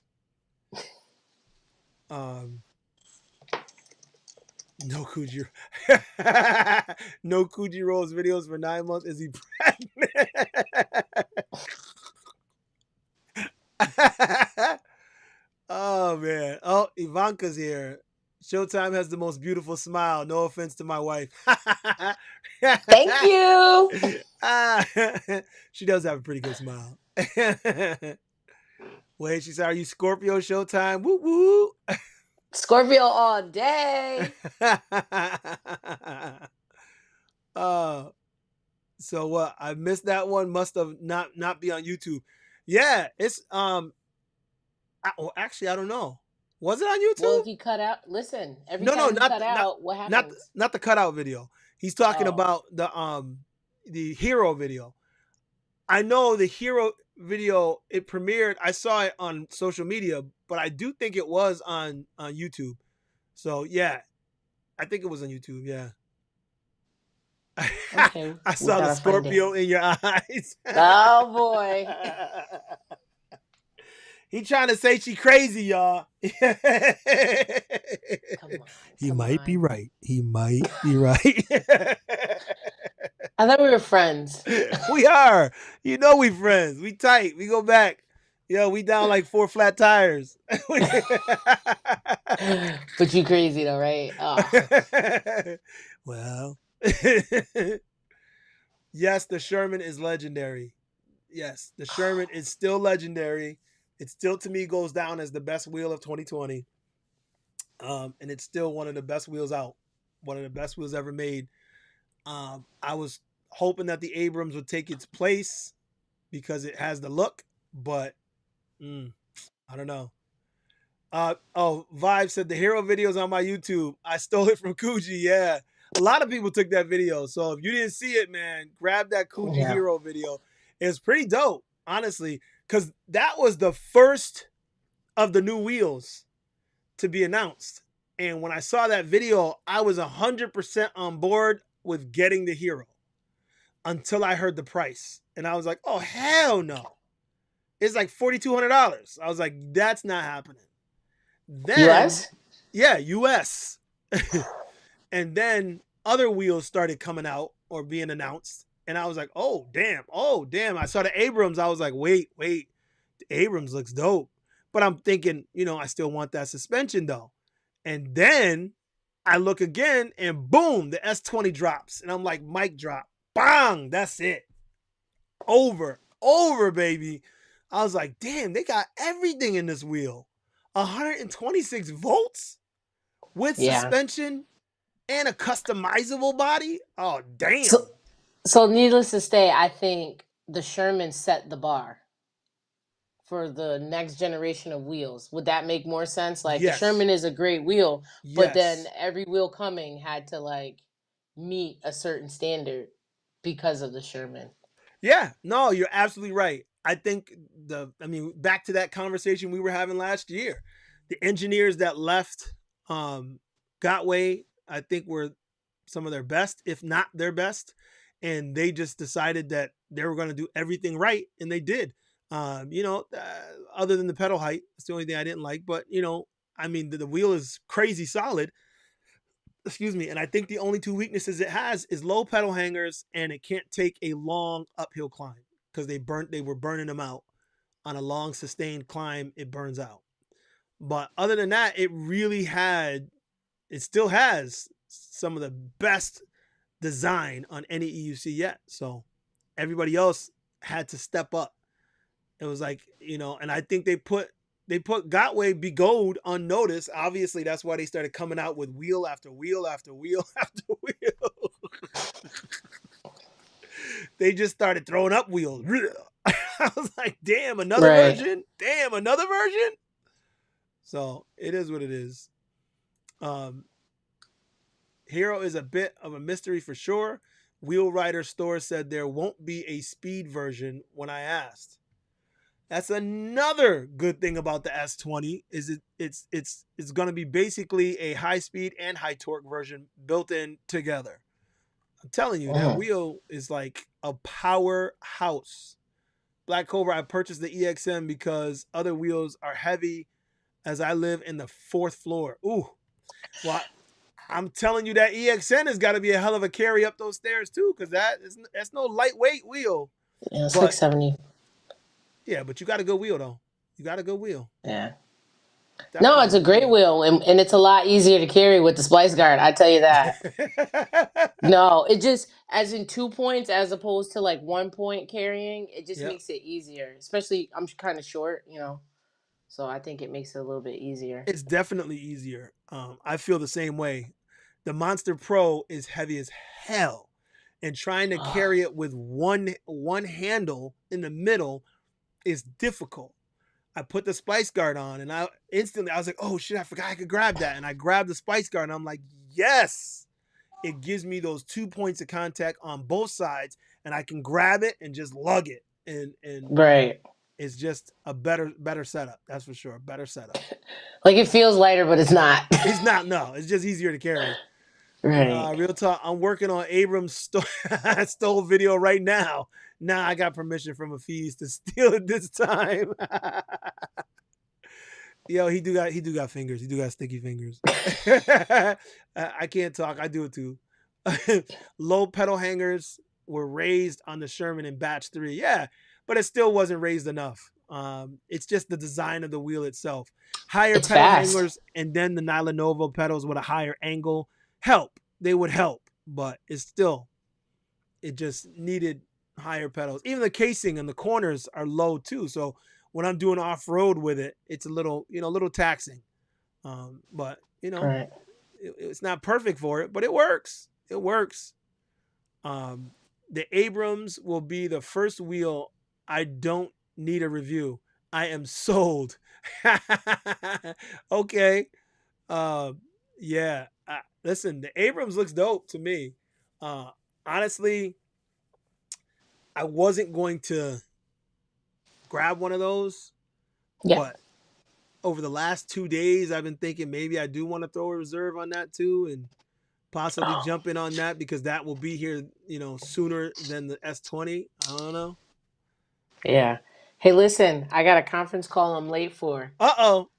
No Coogee, no Coogee Rolls videos for 9 months. Is he pregnant? Oh man. Oh, Ivanka's here. Showtime has the most beautiful smile. No offense to my wife. Thank you. She does have a pretty good smile. Wait, she said, "Are you Scorpio Showtime?" Woo woo. Scorpio all day. So what? I missed that one. Must have not be on YouTube. Yeah, it's actually I don't know. Was it on YouTube? Well, if he cut out, listen. Every time he cut out, what happens? Not the cutout video. He's talking about the hero video. I know the hero video, it premiered. I saw it on social media, but I do think it was on YouTube. So yeah, I think it was on YouTube. Yeah. Okay, I saw the Scorpio in your eyes. Oh boy. He trying to say she crazy, y'all. He might be right. He might be right. I thought we were friends. We are. You know we friends. We tight. We go back. Yo, we down like 4 flat tires. But you crazy though, right? Oh. Well. Yes, the Sherman is legendary. Yes, the Sherman is still legendary. It still, to me, goes down as the best wheel of 2020. And it's still one of the best wheels out. One of the best wheels ever made. I was hoping that the Abrams would take its place because it has the look, but I don't know. Vibe said the hero video's on my YouTube. I stole it from Coogee. Yeah. A lot of people took that video. So if you didn't see it, man, grab that Coogee hero video. It's pretty dope, honestly. Because that was the first of the new wheels to be announced. And when I saw that video, I was 100% on board with getting the hero until I heard the price. And I was like, oh, hell no. It's like $4,200. I was like, that's not happening. Then, US? Yeah, US. And then other wheels started coming out or being announced. And I was like, oh, damn. I saw the Abrams. I was like, wait. The Abrams looks dope. But I'm thinking, I still want that suspension though. And then I look again and boom, the S20 drops. And I'm like, mic drop. Bang, that's it. Over, baby. I was like, damn, they got everything in this wheel. 126 volts with suspension and a customizable body. Oh, damn. So needless to say, I think the Sherman set the bar for the next generation of wheels. Would that make more sense? Like the Yes. Sherman is a great wheel, but then Yes. every wheel coming had to like meet a certain standard because of the Sherman. Yeah, no, you're absolutely right. I think back to that conversation we were having last year. The engineers that left Gotway, I think were some of their best, if not their best. And they just decided that they were going to do everything right. And they did. Other than the pedal height, it's the only thing I didn't like. But, the wheel is crazy solid. Excuse me. And I think the only two weaknesses it has is low pedal hangers, and it can't take a long uphill climb because they were burning them out on a long sustained climb. It burns out. But other than that, it still has some of the best design on any EUC yet. So everybody else had to step up. It was like, and I think they put Gotway Be Gold on notice. Obviously, that's why they started coming out with wheel after wheel after wheel after wheel. They just started throwing up wheels. I was like, damn, another version? Damn, another version? So it is what it is. Hero is a bit of a mystery for sure. Wheel Rider Store said there won't be a speed version when I asked. That's another good thing about the S20 is it's going to be basically a high speed and high torque version built in together. I'm telling you, that wheel is like a powerhouse. Black Cobra, I purchased the EXN because other wheels are heavy as I live in the 4th floor. Ooh. Well, I'm telling you that EXN has got to be a hell of a carry up those stairs too, because that's no lightweight wheel. Yeah, it's like 70. Yeah, but you got a good wheel though. You got a good wheel. Yeah. Definitely. No, it's a great wheel, and it's a lot easier to carry with the Splyceguard. I tell you that. No, it just, as in 2 points as opposed to like 1 point carrying, it just makes it easier. Especially, I'm kind of short, so I think it makes it a little bit easier. It's definitely easier. I feel the same way. The Monster Pro is heavy as hell, and trying to carry it with one handle in the middle is difficult. I put the Splyceguard on, and I was like, oh shit, I forgot I could grab that. And I grabbed the Splyceguard, and I'm like, yes, it gives me those 2 points of contact on both sides, and I can grab it and just lug it. And right. It's just a better setup. That's for sure. Better setup. Like it feels lighter, but it's not. It's not. No, it's just easier to carry. Right. Real talk. I'm working on Abrams stole video right now. Now I got permission from Hafiz to steal it this time. Yo, he do got fingers. He do got sticky fingers. I can't talk. I do it too. Low pedal hangers were raised on the Sherman in batch 3. Yeah, but it still wasn't raised enough. It's just the design of the wheel itself. Higher pedal hangers and then the Nyla Nova pedals with a higher angle help. They would help, but it just needed higher pedals. Even the casing and the corners are low too. So when I'm doing off-road with it, it's a little taxing. But it's not perfect for it, but it works. It works. The Abrams will be the first wheel I don't need a review. I am sold. Okay. Yeah. Listen, the Abrams looks dope to me. Honestly, I wasn't going to grab one of those. Yeah. But over the last 2 days, I've been thinking maybe I do want to throw a reserve on that too and possibly jump in on that because that will be here, sooner than the S20. I don't know. Yeah. Hey, listen, I got a conference call I'm late for. Uh-oh.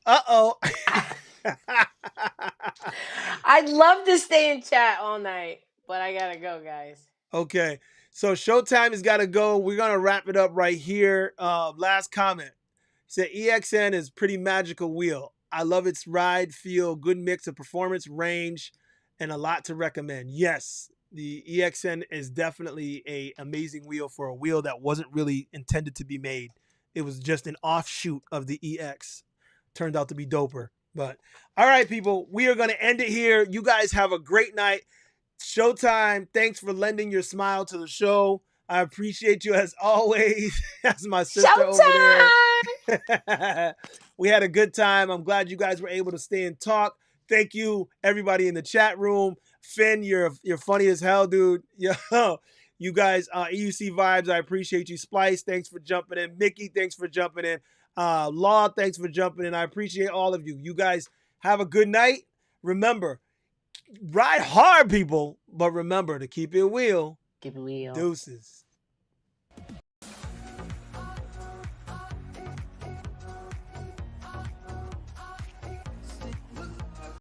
I'd love to stay in chat all night, but I gotta go, guys. Okay. So Showtime has got to go. We're going to wrap it up right here. Last comment. Said EXN is pretty magical wheel. I love its ride, feel, good mix of performance, range, and a lot to recommend. Yes, the EXN is definitely an amazing wheel for a wheel that wasn't really intended to be made. It was just an offshoot of the EX. Turned out to be doper. But all right, people, we are going to end it here. You guys have a great night. Showtime, thanks for lending your smile to the show. I appreciate you as always. That's my sister over there. We had a good time. I'm glad you guys were able to stay and talk. Thank you, everybody in the chat room. Finn, you're funny as hell, dude. Yo, you guys, EUC Vibes, I appreciate you. Splice, thanks for jumping in. Mickey, thanks for jumping in. Law, thanks for jumping in. I appreciate all of you. You guys have a good night. Remember, ride hard, people, but remember to keep it real. Keep it real. Deuces.